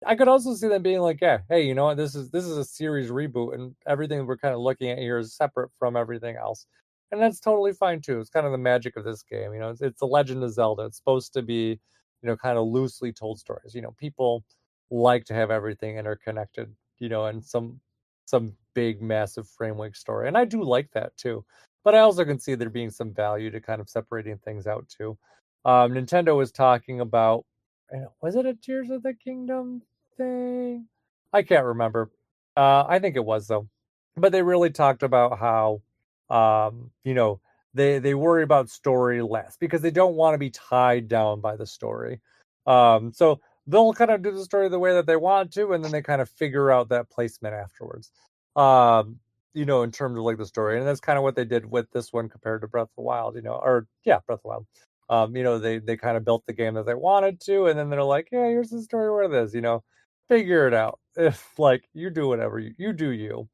I could also see them being like, yeah, hey, you know what, this is a series reboot, and everything we're kind of looking at here is separate from everything else. And that's totally fine too. It's kind of the magic of this game. It's a Legend of Zelda. It's supposed to be, kind of loosely told stories. People like to have everything interconnected, and some big massive framework story. And I do like that too. But I also can see there being some value to kind of separating things out too. Nintendo was talking about, was it a Tears of the Kingdom thing? I can't remember. I think it was though. But they really talked about how um, you know, they worry about story less because they don't want to be tied down by the story. So they'll kind of do the story the way that they want to, and then they kind of figure out that placement afterwards. In terms of like the story, and that's kind of what they did with this one compared to Breath of the Wild. Or yeah, Breath of the Wild. They kind of built the game that they wanted to, and then they're like, yeah, here's the story where it is. Figure it out. If like you do whatever you do you.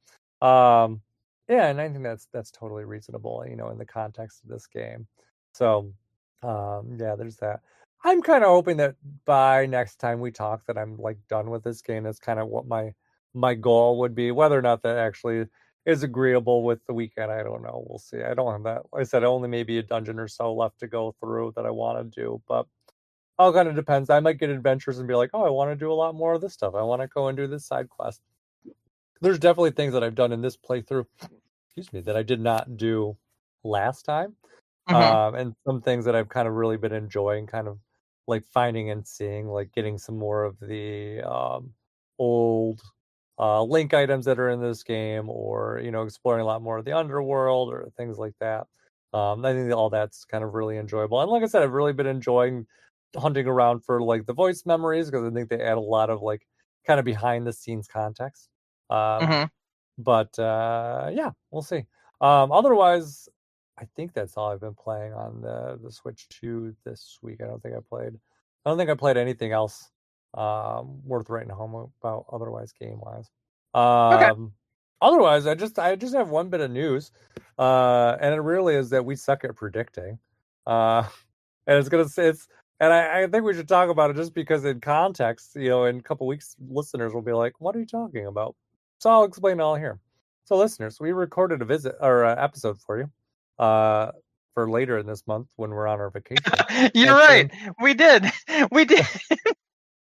Um, yeah, and I think that's totally reasonable, in the context of this game. So, yeah, there's that. I'm kind of hoping that by next time we talk that I'm like done with this game. That's kind of what my goal would be. Whether or not that actually is agreeable with the weekend, I don't know. We'll see. I don't have that. Like I said, only maybe a dungeon or so left to go through that I want to do, but all kind of depends. I might get adventures and be like, oh, I want to do a lot more of this stuff. I want to go and do this side quest. There's definitely things that I've done in this playthrough, excuse me, that I did not do last time. Hmm. And some things that I've kind of really been enjoying, kind of like finding and seeing, like getting some more of the old link items that are in this game, or exploring a lot more of the underworld or things like that. I think all that's kind of really enjoyable. And like I said, I've really been enjoying hunting around for like the voice memories because I think they add a lot of like kind of behind the scenes context. Um, Hmm. but yeah, we'll see. Otherwise, I think that's all I've been playing on the Switch 2 this week. I don't think I played anything else worth writing home about otherwise game wise. Okay. Um, Otherwise, I just have one bit of news, and it really is that we suck at predicting. Uh, and it's gonna say it's And I think we should talk about it just because in context, in a couple weeks, listeners will be like, what are you talking about? So I'll explain it all here. So listeners, we recorded a visit or episode for you for later in this month when we're on our vacation. You're right. We did. We did.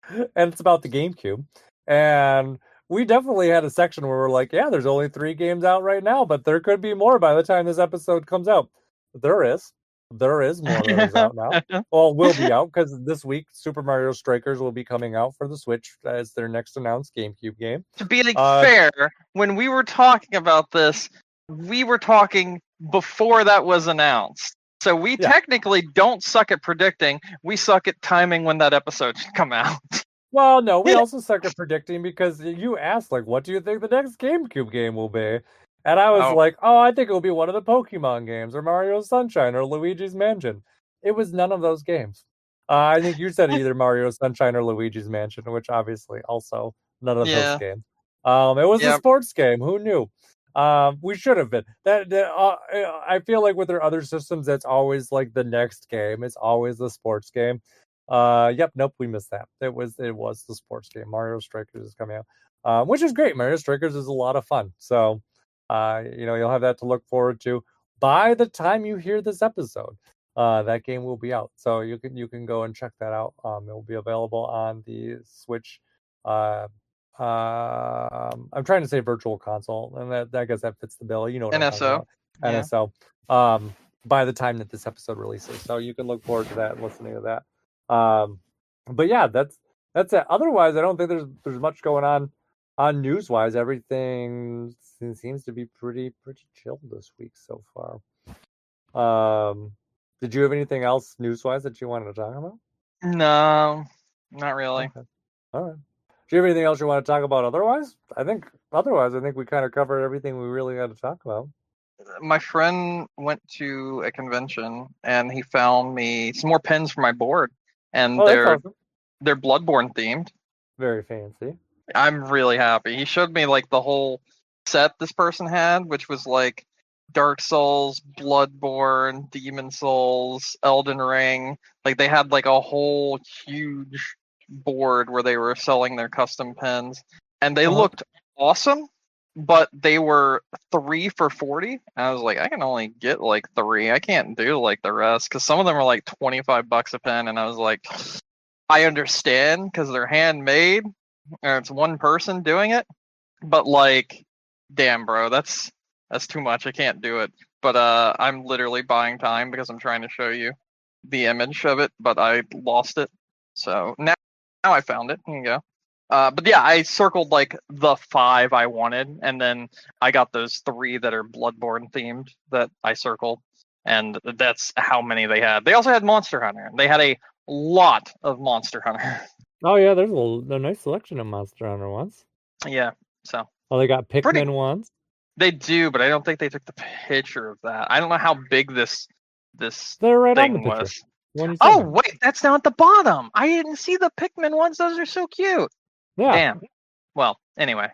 And it's about the GameCube. And we definitely had a section where we're like, yeah, there's only 3 games out right now, but there could be more by the time this episode comes out. There is more that is out now. Well, will be out because this week Super Mario Strikers will be coming out for the Switch as their next announced GameCube game. To be fair, when we were talking about this, we were talking before that was announced. So we technically don't suck at predicting. We suck at timing when that episode should come out. Well, no, we also suck at predicting because you asked, like, what do you think the next GameCube game will be? And I was like, I think it'll be one of the Pokemon games or Mario Sunshine or Luigi's Mansion. It was none of those games. I think you said either Mario Sunshine or Luigi's Mansion, which obviously also none of those games. It was a sports game. Who knew? We should have been. I feel like with their other systems, that's always like the next game. It's always the sports game. Nope, we missed that. It was the sports game. Mario Strikers is coming out, which is great. Mario Strikers is a lot of fun. So, you'll have that to look forward to by the time you hear this episode. That game will be out, so you can go and check that out. It will be available on the Switch. I'm trying to say Virtual Console, and that I guess that fits the bill. You know what NSO. I'm talking about. NSO. By the time that this episode releases, so you can look forward to that and listening to that. But yeah, that's it. Otherwise, I don't think there's much going on news wise. Everything seems to be pretty chill this week so far. Did you have anything else news wise that you wanted to talk about? No, not really. Okay. All right. Do you have anything else you want to talk about otherwise? I think we kind of covered everything we really got to talk about. My friend went to a convention and he found me some more pens for my board, and they're Bloodborne themed. Very fancy. I'm really happy. He showed me like the whole set this person had, which was like Dark Souls, Bloodborne, Demon Souls, Elden Ring. Like they had like a whole huge board where they were selling their custom pens, and they looked awesome, but they were 3 for $40. And I was like, I can only get like 3. I can't do like the rest because some of them are like $25 a pen. And I was like, I understand because they're handmade or it's one person doing it, but like, damn, bro, that's too much. I can't do it. But I'm literally buying time because I'm trying to show you the image of it, but I lost it. So now I found it. Here you go. But yeah, I circled like the 5 I wanted, and then I got those 3 that are Bloodborne themed that I circled, and that's how many they had. They also had Monster Hunter. They had a lot of Monster Hunter. Oh yeah, there's a nice selection of Monster Hunter ones. Yeah, so. Oh, they got Pikmin ones. They do, but I don't think they took the picture of that. I don't know how big this They're right thing on the was. Oh wait, that's down at the bottom. I didn't see the Pikmin ones. Those are so cute. Yeah. Damn. Well, anyway,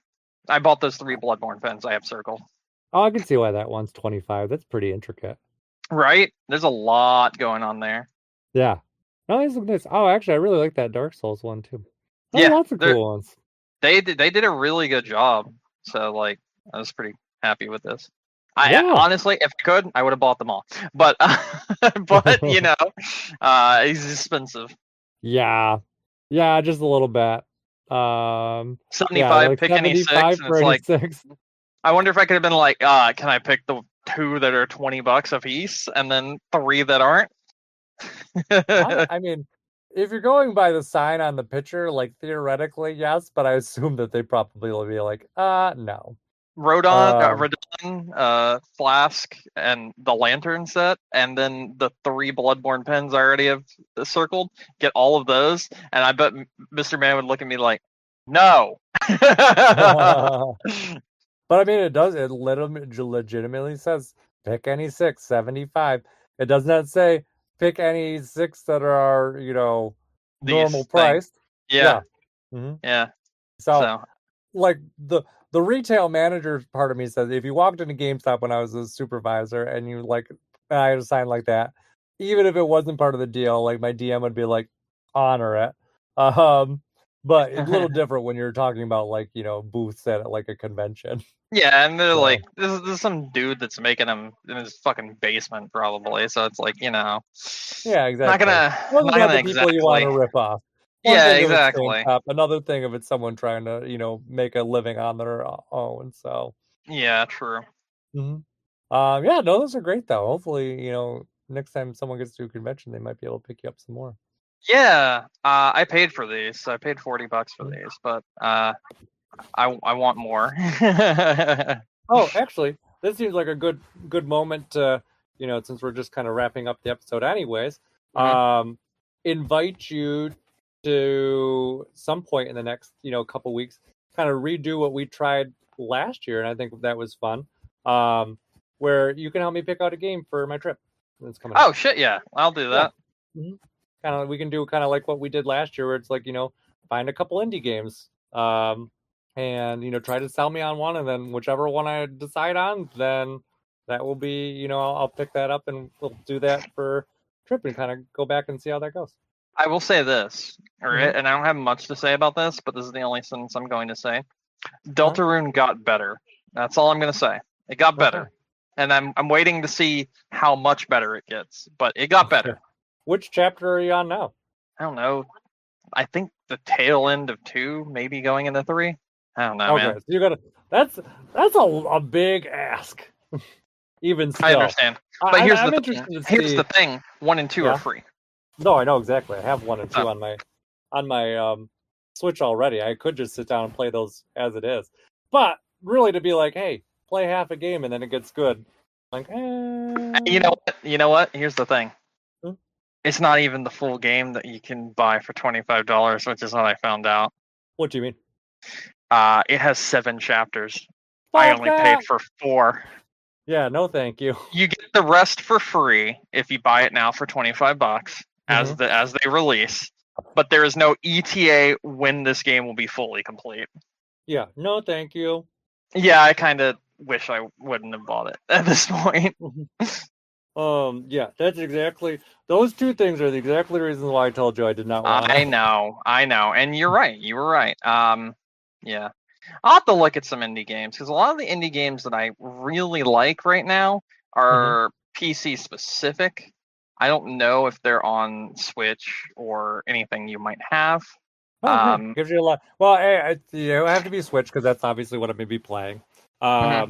I bought those 3 Bloodborne pens I have circled. Oh, I can see why that one's 25. That's pretty intricate. Right? There's a lot going on there. Yeah. No, these look nice. Oh, actually, I really like that Dark Souls one too. Oh, yeah, lots of cool ones. They did a really good job. So like, I was pretty happy with this. Honestly, if I could, I would have bought them all. But but it's expensive. Yeah, just a little bit. 75, pick any 6. And it's like, I wonder if I could have been like, can I pick the 2 that are $20 a piece and then 3 that aren't? I mean, if you're going by the sign on the picture, like theoretically, yes, but I assume that they probably will be like, no. Rodon, Flask, and the Lantern set, and then the 3 Bloodborne pens I already have circled. Get all of those, and I bet Mr. Man would look at me like, no. But I mean, it legitimately says pick any 6, 75. It does not say pick any 6 that are, normal priced. Yeah. Mm-hmm. Yeah. So, like the retail manager part of me says, if you walked into GameStop when I was a supervisor and you I had a sign like that, even if it wasn't part of the deal, like my DM would be like, honor it. But it's a little different when you're talking about like, booths at like a convention. Yeah, and they're So- like, this is some dude that's making them in his fucking basement, probably. So it's like, Yeah, exactly. not gonna, Those not are not gonna the people you want to exactly. rip off. One Yeah, thing if it's exactly. GameStop, another thing if it's someone trying to, make a living on their own. So, Yeah, true. yeah, no, those are great though. Hopefully, next time someone gets to a convention, they might be able to pick you up some more. Yeah, I paid for these. So I paid $40 for these, but I want more. Oh, actually, this seems like a good moment to, since we're just kind of wrapping up the episode anyways, invite you to some point in the next, couple weeks, kind of redo what we tried last year, and I think that was fun. Where you can help me pick out a game for my trip that's coming up. Oh shit, yeah, I'll do that. Kind of, we can do kind of like what we did last year, where it's like, find a couple indie games, and try to sell me on one, and then whichever one I decide on, then that will be, I'll pick that up, and we'll do that for trip and kind of go back and see how that goes. I will say this, and I don't have much to say about this, but this is the only sentence I'm going to say. Deltarune got better. That's all I'm going to say. It got better, and I'm waiting to see how much better it gets. But it got better. Which chapter are you on now? I don't know. I think the tail end of 2, maybe going into 3. I don't know, man. So you gotta. That's a big ask. Even still, I understand. But here's the thing. 1 and 2 are free. No, I know exactly. I have 1 and 2 on my Switch already. I could just sit down and play those as it is. But really, to be like, hey, play half a game and then it gets good. Like, You know what? Here's the thing. It's not even the full game that you can buy for $25, which is what I found out. What do you mean? It has 7 chapters. I only paid for 4. Yeah, no, thank you. You get the rest for free if you buy it now for $25 as they release. But there is no ETA when this game will be fully complete. Yeah, no, thank you. Yeah, I kind of wish I wouldn't have bought it at this point. Yeah, that's exactly. Those 2 things are the exactly reasons why I told you I did not want. I know, and you're right. You were right. Yeah, I'll have to look at some indie games because a lot of the indie games that I really like right now are PC specific. I don't know if they're on Switch or anything you might have. Gives you a lot. Well, I have to be Switch because that's obviously what I'm going to be playing. But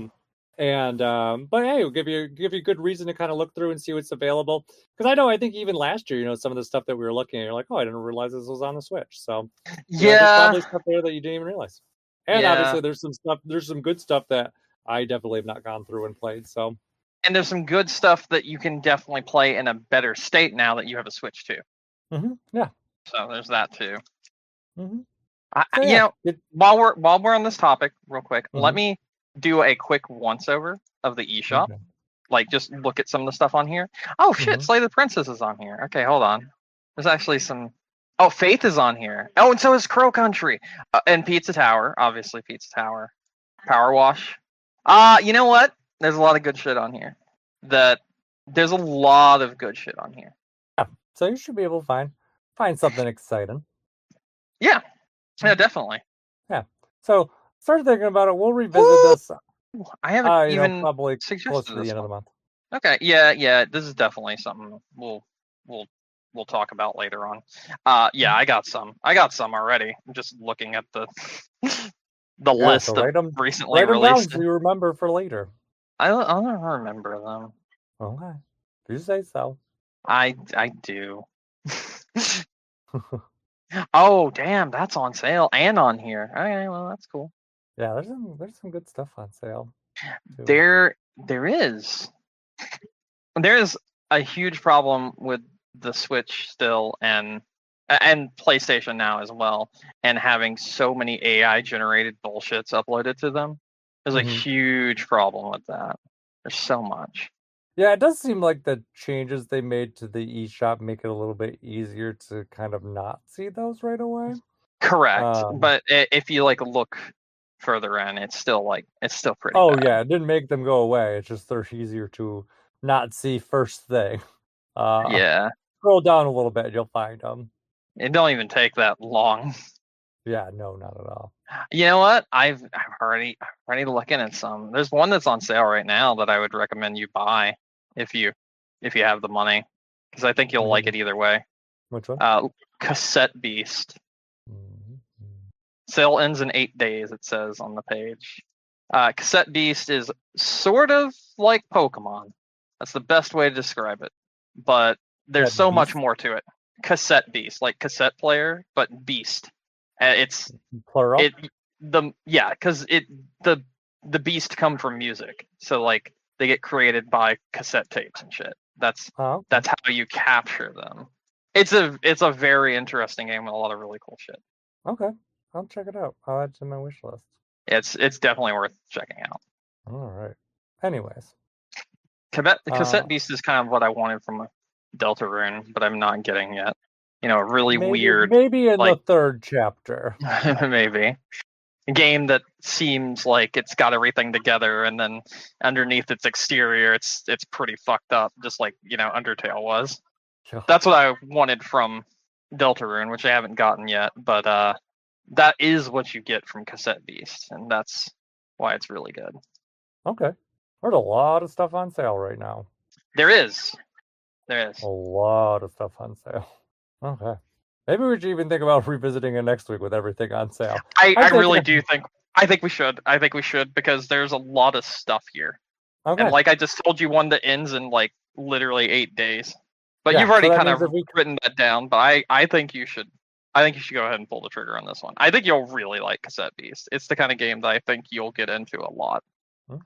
hey, it'll give you good reason to kind of look through and see what's available. Because I think even last year, some of the stuff that we were looking at, you're like, oh, I didn't realize this was on the Switch. So there's probably stuff there that you didn't even realize. And obviously, there's some good stuff that I definitely have not gone through and played. So. And there's some good stuff that you can definitely play in a better state now that you have a Switch too. Yeah. So there's that too. So, while we're on this topic, real quick, let me do a quick once over of the eShop. Like, just look at some of the stuff on here. Oh shit, Slay the Princess is on here. Okay, hold on. There's actually some. Oh, Faith is on here. Oh, and so is Crow Country and Pizza Tower. Obviously, Pizza Tower. Power Wash. You know what? There's a lot of good shit on here. There's a lot of good shit on here. Yeah, so you should be able to find something exciting. Yeah, definitely. Yeah. So start thinking about it. We'll revisit this. I haven't even probably suggested close to the this end of the month. Okay. Yeah. This is definitely something we'll talk about later on. Yeah, I got some already. I'm just looking at the list of recently released. So you remember for later. I don't remember them. Okay. You say so. I do. Oh damn, that's on sale and on here. Okay, well that's cool. Yeah, there's some good stuff on sale. Too. There is a huge problem with the Switch still and PlayStation now as well, and having so many AI generated bullshits uploaded to them. There's a huge problem with that. There's so much. Yeah, it does seem like the changes they made to the eShop make it a little bit easier to kind of not see those right away. Correct, but if you look further in, it's still pretty. Oh bad. Yeah, it didn't make them go away. It's just they're easier to not see first thing. Yeah. Scroll down a little bit, you'll find them. It don't even take that long. Yeah, no, not at all. You know what? I'm already looking at some. There's one that's on sale right now that I would recommend you buy if you have the money, because I think you'll like it either way. Which one? Cassette Beast. Mhm. Sale ends in 8 days, it says on the page. Cassette Beast is sort of like Pokemon. That's the best way to describe it. But there's That so much beast? more to it. Cassette Beast, like cassette player, but beast. It's Plural? because the beast come from music. So like they get created by cassette tapes and shit. That's Oh, okay. that's how you capture them. It's a very interesting game with a lot of really cool shit. Okay. I'll check it out. I'll add it to my wish list. It's definitely worth checking out. All right. Anyways. Cassette Beast is kind of what I wanted from a Deltarune, but I'm not getting yet. You know, a really weird, maybe in like, the third chapter. maybe a game that seems like it's got everything together, and then underneath its exterior, it's pretty fucked up, just like Undertale was. That's what I wanted from Deltarune, which I haven't gotten yet, but that is what you get from Cassette Beast, and that's why it's really good. Okay. There's a lot of stuff on sale right now. There is. A lot of stuff on sale. Okay. Maybe we should even think about revisiting it next week with everything on sale. I really do think. I think we should. I think we should, because there's a lot of stuff here. Okay. And like I just told you, one that ends in like literally 8 days. But Yeah, you've already so kind of written that down. But I think you should. I think you should go ahead and pull the trigger on this one. I think you'll really like Cassette Beast. It's the kind of game that I think you'll get into a lot. Okay.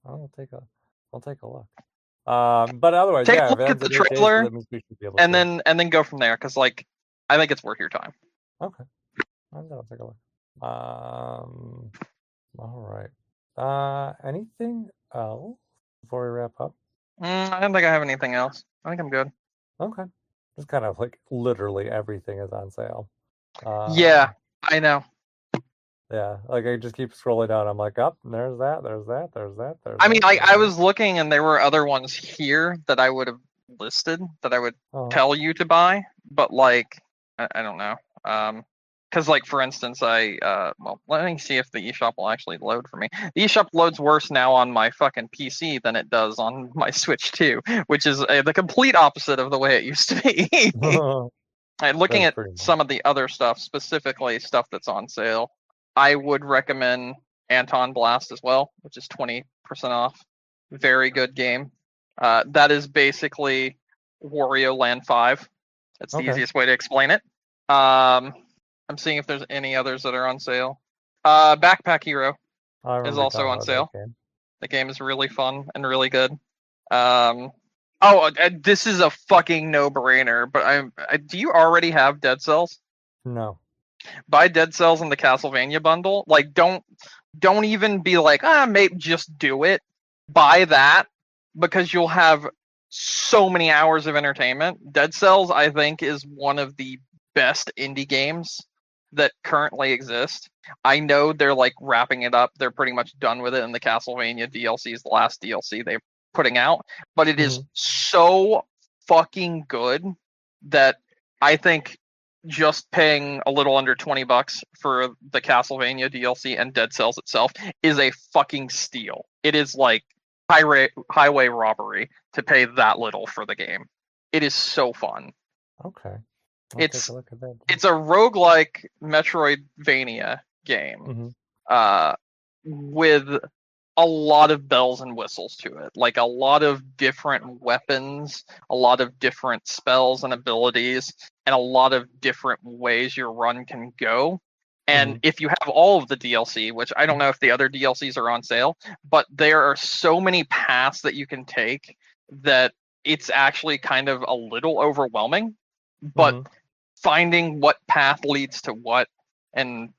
I'll take a look. But otherwise, take yeah, a look at the trailer, and then go from there, because like I think it's worth your time. Okay, I'll take a look. All right. Anything else before we wrap up? I don't think I have anything else. I think I'm good. Okay, just kind of like literally everything is on sale. Yeah, I know. Yeah, like I just keep scrolling down. I'm like, up, there's that. I mean, I was looking, and there were other ones here that I would have listed that I would tell you to buy, but like I don't know. Because like for instance, well, let me see if the eShop will actually load for me. The eShop loads worse now on my fucking PC than it does on my Switch 2, which is the complete opposite of the way it used to be. And looking at some of the other stuff, specifically stuff that's on sale, I would recommend Anton Blast as well, which is 20% off. Very good game. That is basically Wario Land 5. That's the easiest way to explain it. I'm seeing if there's any others that are on sale. Backpack Hero is also on sale. The game is really fun and really good. This is a fucking no-brainer, but do you already have Dead Cells? No. Buy Dead Cells in the Castlevania bundle. Like, don't even be like, maybe just do it. Buy that, because you'll have so many hours of entertainment. Dead Cells, I think, is one of the best indie games that currently exist. I know they're like wrapping it up. They're pretty much done with it, and the Castlevania DLC is the last DLC they're putting out. But it is so fucking good that I think just paying a little under $20 for the Castlevania DLC and Dead Cells itself is a fucking steal. It is like highway robbery to pay that little for the game. It is so fun. Okay. It's a roguelike Metroidvania game with a lot of bells and whistles to it, like a lot of different weapons, a lot of different spells and abilities, and a lot of different ways your run can go. And if you have all of the DLC, which I don't know if the other DLCs are on sale, but there are so many paths that you can take that it's actually kind of a little overwhelming. But finding what path leads to what, and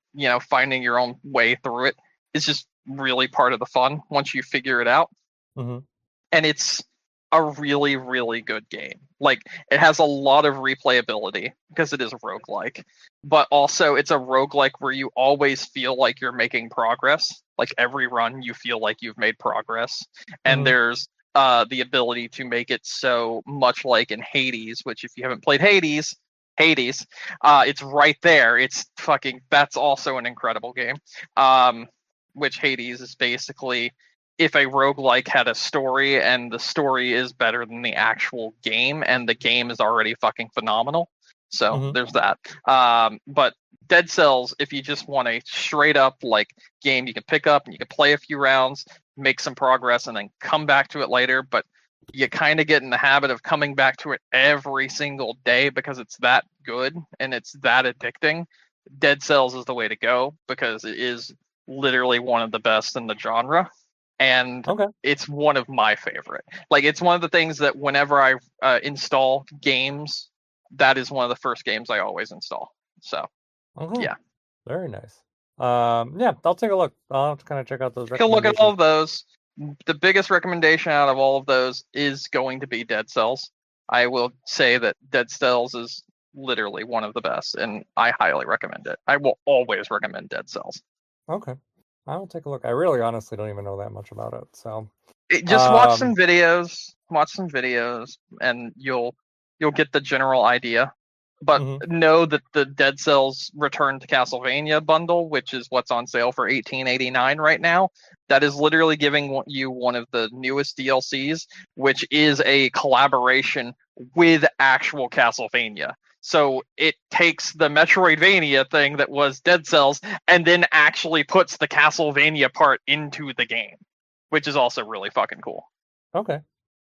finding your own way through it, is just really part of the fun once you figure it out. And it's a really, really good game. Like, it has a lot of replayability because it is a roguelike, but also it's a roguelike where you always feel like you're making progress. Like, every run you feel like you've made progress. And there's the ability to make it so much like in Hades, which if you haven't played Hades, Hades. It's right there. That's also an incredible game. Which Hades is basically if a roguelike had a story and the story is better than the actual game and the game is already fucking phenomenal. So there's that. But Dead Cells, if you just want a straight up like game you can pick up and you can play a few rounds, make some progress, and then come back to it later, but you kind of get in the habit of coming back to it every single day because it's that good and it's that addicting. Dead Cells is the way to go because it is literally one of the best in the genre, and it's one of my favorite. Like, it's one of the things that whenever I install games, that is one of the first games I always install. So yeah, very nice. Yeah, I'll take a look. I'll have to kind of check out those take a look recommendations. at all of those. The biggest recommendation out of all of those is going to be Dead Cells. I will say that Dead Cells is literally one of the best, and I highly recommend it. I will always recommend Dead Cells. Okay, I'll take a look. I really honestly don't even know that much about it, so just watch some videos, and you'll get the general idea. But know that the Dead Cells Return to Castlevania bundle, which is what's on sale for $18.89 right now, that is literally giving you one of the newest DLCs, which is a collaboration with actual Castlevania. So it takes the Metroidvania thing that was Dead Cells and then actually puts the Castlevania part into the game, which is also really fucking cool. Okay.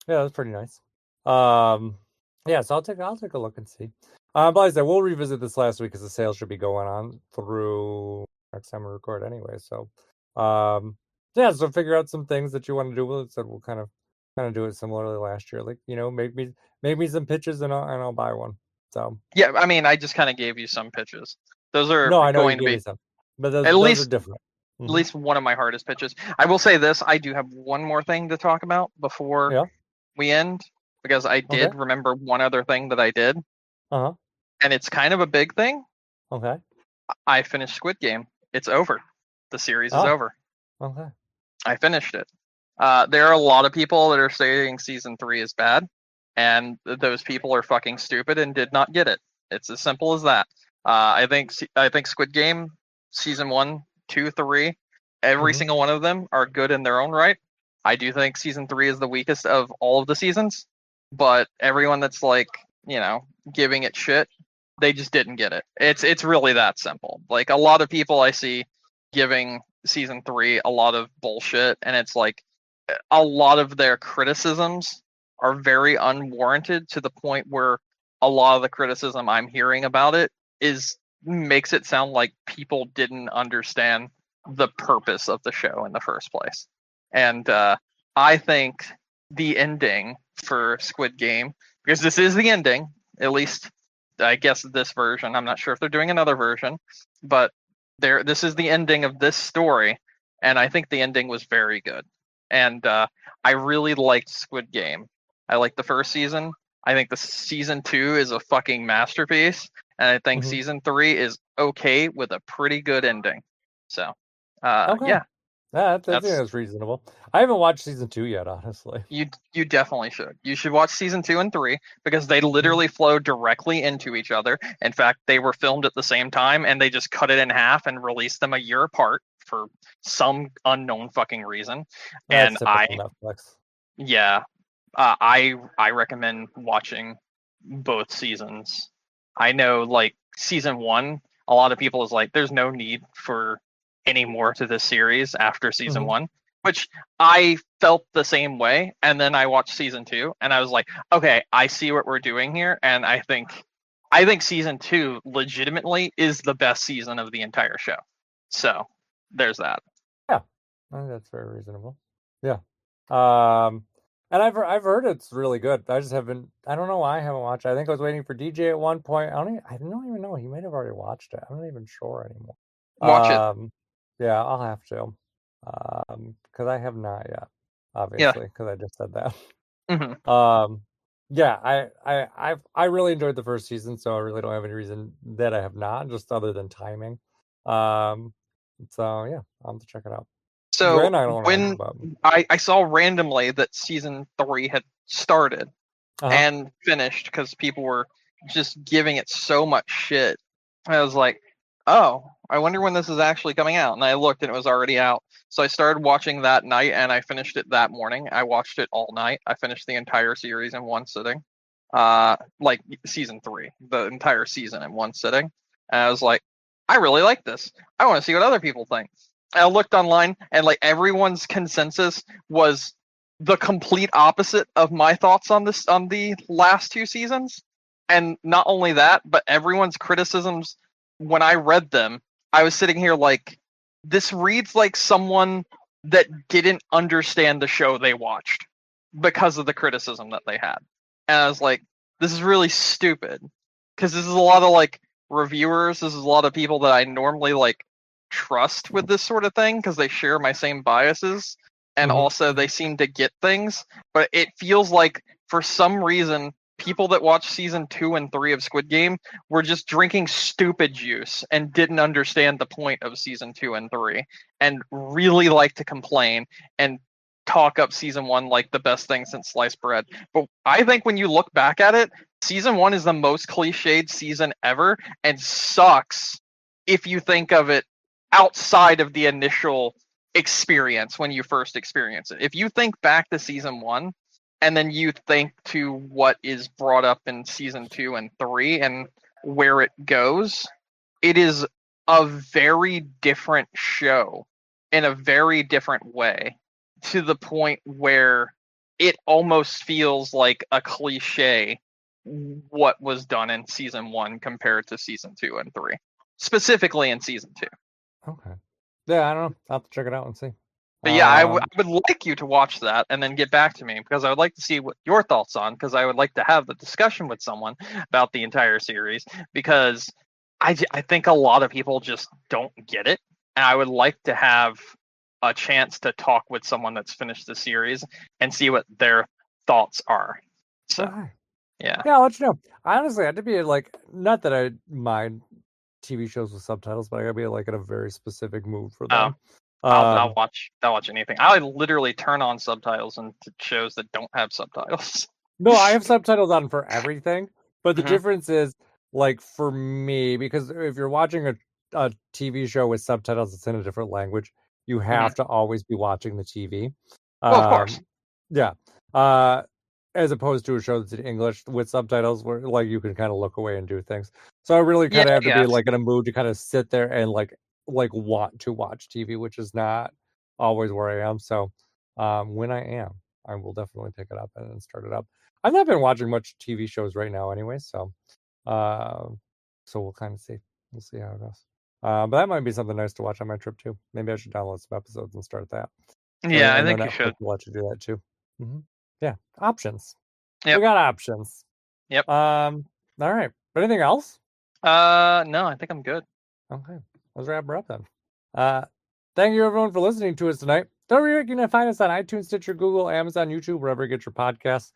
Yeah, that's pretty nice. Yeah, so I'll take a look and see. But like I said, we'll revisit this last week because the sale should be going on through next time we record anyway. So, yeah, so figure out some things that you want to do. We'll kind of do it similarly last year. Like, make me some pitches and I'll buy one. So yeah, I mean, I just kind of gave you some pitches. Those are no, I know going you to gave be me some, but those are different. At least one of my hardest pitches. I will say this: I do have one more thing to talk about before we end, because I did remember one other thing that I did. And it's kind of a big thing. Okay. I finished Squid Game. It's over. The series is over. Okay. I finished it. There are a lot of people that are saying season 3 is bad, and those people are fucking stupid and did not get it. It's as simple as that. I think Squid Game season 1, 2, 3, every single one of them are good in their own right. I do think season 3 is the weakest of all of the seasons, but everyone that's like, giving it shit, they just didn't get it. It's really that simple. Like, a lot of people I see giving season 3 a lot of bullshit, and it's like a lot of their criticisms are very unwarranted, to the point where a lot of the criticism I'm hearing about it makes it sound like people didn't understand the purpose of the show in the first place. And I think the ending for Squid Game, because this is the ending, at least I guess this version, I'm not sure if they're doing another version, but this is the ending of this story, and I think the ending was very good. And I really liked Squid Game. I liked the first season. I think the season 2 is a fucking masterpiece, and I think season 3 is okay with a pretty good ending. So, yeah. That's reasonable. I haven't watched season 2 yet, honestly. You definitely should. You should watch season 2 and 3, because they literally flow directly into each other. In fact, they were filmed at the same time, and they just cut it in half and released them a year apart for some unknown fucking reason. That's Netflix. Yeah, I recommend watching both seasons. I know, like, season 1, a lot of people is like, there's no need for any more to this series after season 1, which I felt the same way. And then I watched season 2, and I was like, okay, I see what we're doing here, and I think season 2 legitimately is the best season of the entire show. So there's that. Yeah, I think that's very reasonable. Yeah. And I've heard it's really good. I just haven't. I don't know why I haven't watched it. I think I was waiting for DJ at one point. I don't even know. He might have already watched it. I'm not even sure anymore. Watch it. Yeah, I'll have to. Because I have not yet, obviously, because I just said that. Yeah, I really enjoyed the first season, so I really don't have any reason that I have not, just other than timing. So yeah, I'll have to check it out. So when I saw randomly that season 3 had started and finished, because people were just giving it so much shit. I was like, oh, I wonder when this is actually coming out. And I looked and it was already out. So I started watching that night and I finished it that morning. I watched it all night. I finished the entire series in one sitting. Like season 3, the entire season in one sitting. And I was like, I really like this. I want to see what other people think. I looked online and like everyone's consensus was the complete opposite of my thoughts on the last 2 seasons. And not only that, but everyone's criticisms, when I read them, I was sitting here like, this reads like someone that didn't understand the show they watched because of the criticism that they had. And I was like, this is really stupid. Because this is a lot of like reviewers, this is a lot of people that I normally like trust with this sort of thing because they share my same biases. And also they seem to get things. But it feels like for some reason people that watched season 2 and 3 of Squid Game were just drinking stupid juice and didn't understand the point of season 2 and 3 and really like to complain and talk up season 1 like the best thing since sliced bread. But I think when you look back at it, season 1 is the most cliched season ever and sucks if you think of it outside of the initial experience when you first experience it. If you think back to season 1, and then you think to what is brought up in season 2 and 3 and where it goes, it is a very different show in a very different way, to the point where it almost feels like a cliche what was done in season 1 compared to season 2 and 3, specifically in season 2. Okay. Yeah, I don't know. I'll have to check it out and see. But yeah, I would like you to watch that and then get back to me, because I would like to see what your thoughts on, because I would like to have the discussion with someone about the entire series, because I think a lot of people just don't get it. And I would like to have a chance to talk with someone that's finished the series and see what their thoughts are. So, okay. Yeah, I'll let you know. Honestly, I had to be like, not that I mind TV shows with subtitles, but I gotta be like in a very specific mood for them. I'll watch anything. I literally turn on subtitles in shows that don't have subtitles. No, I have subtitles on for everything, but the difference is, like, for me, because if you're watching a TV show with subtitles that's in a different language, you have to always be watching the TV. Well, of course. Yeah. As opposed to a show that's in English with subtitles, where like you can kind of look away and do things. So I really kind of have to be like in a mood to kind of sit there and like want to watch TV, which is not always where I am. So when I am, I will definitely pick it up and start it up. I've not been watching much TV shows right now anyway, so we'll kind of see. We'll see how it goes. But that might be something nice to watch on my trip too. Maybe I should download some episodes and start that. Yeah, I think you should. Will let you do that too. Yeah, options. Yep. We got options. Yep. All right. Anything else? No, I think I'm good. Okay, let's wrap her up then. Thank you everyone for listening to us tonight. Don't forget, you can find us on iTunes, Stitcher, Google, Amazon, YouTube, wherever you get your podcasts.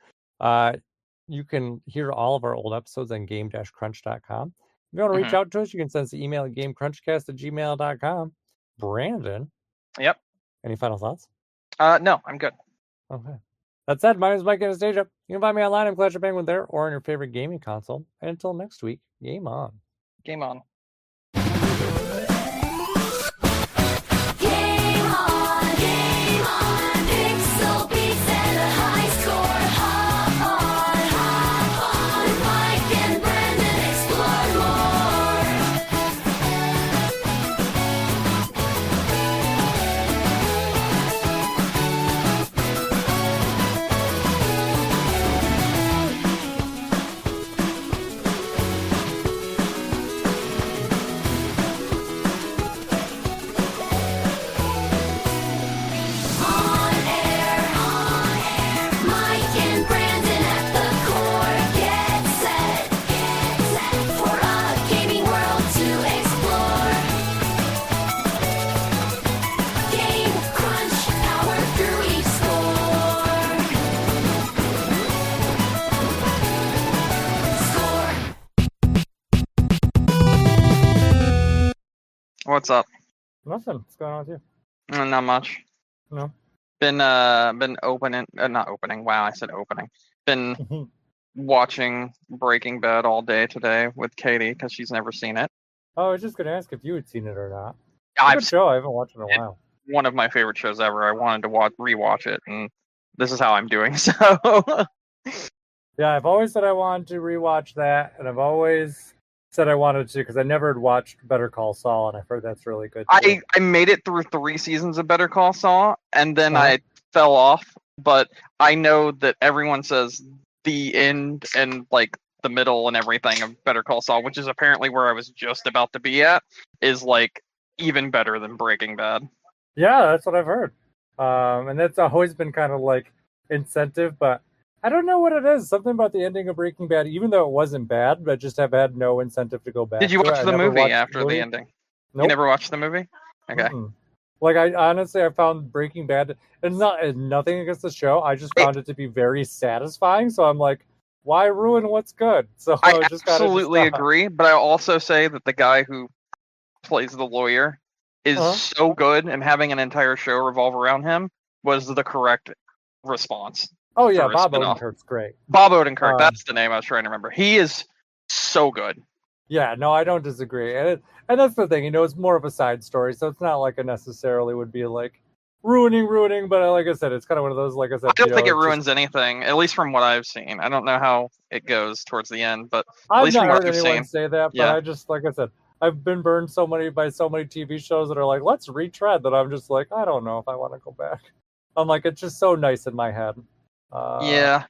You can hear all of our old episodes on game-crunch.com. If you want to reach out to us, you can send us an email at gamecrunchcast@gmail.com. Brandon. Yep. Any final thoughts? No, I'm good. Okay. That said, my name is Mike Anastasia. You can find me online on Clash of Penguin there or on your favorite gaming console. And until next week, game on. Game on. What's up? Nothing. What's going on with you? Not much. No. Been opening, not opening. Wow, I said opening. Been watching Breaking Bad all day today with Katie because she's never seen it. Oh, I was just gonna ask if you had seen it or not. I've Good show. I haven't watched it in a seen while. one of my favorite shows ever. I wanted to rewatch it, and this is how I'm doing. So Yeah, I've always said I wanted to rewatch that, and I've always said I wanted to because I never had watched Better Call Saul, and I've heard that's really good too. I made it through 3 seasons of Better Call Saul, and then Uh-huh. I fell off. But I know that everyone says the end and like the middle and everything of Better Call Saul, which is apparently where I was just about to be at, is like even better than Breaking Bad. Yeah, that's what I've heard. And that's always been kind of like incentive, but I don't know what it is. Something about the ending of Breaking Bad, even though it wasn't bad, but just have had no incentive to go back. Did you to it. watch I the never movie watched after the movie. ending? Nope. You never watched the movie? Okay. Mm-mm. Like I honestly, I found Breaking Bad. It's nothing against the show. I just found it to be very satisfying. So I'm like, why ruin what's good? So I just kind of absolutely agree, but I also say that the guy who plays the lawyer is so good, and having an entire show revolve around him was the correct response. Oh yeah, for a Bob spin-off. Odenkirk's great. Bob Odenkirk, that's the name I was trying to remember. He is so good. Yeah, no, I don't disagree, and that's the thing. It's more of a side story, so it's not like it necessarily would be like ruining. But like I said, it's kind of one of those. Like I said, I don't think it ruins anything, at least from what I've seen. I don't know how it goes towards the end, but at least I've from not what heard I've anyone seen. say that. But Yeah. I just, like I said, I've been burned by so many TV shows that are like, let's retread, that I'm just like, I don't know if I want to go back. I'm like, it's just so nice in my head. Yeah.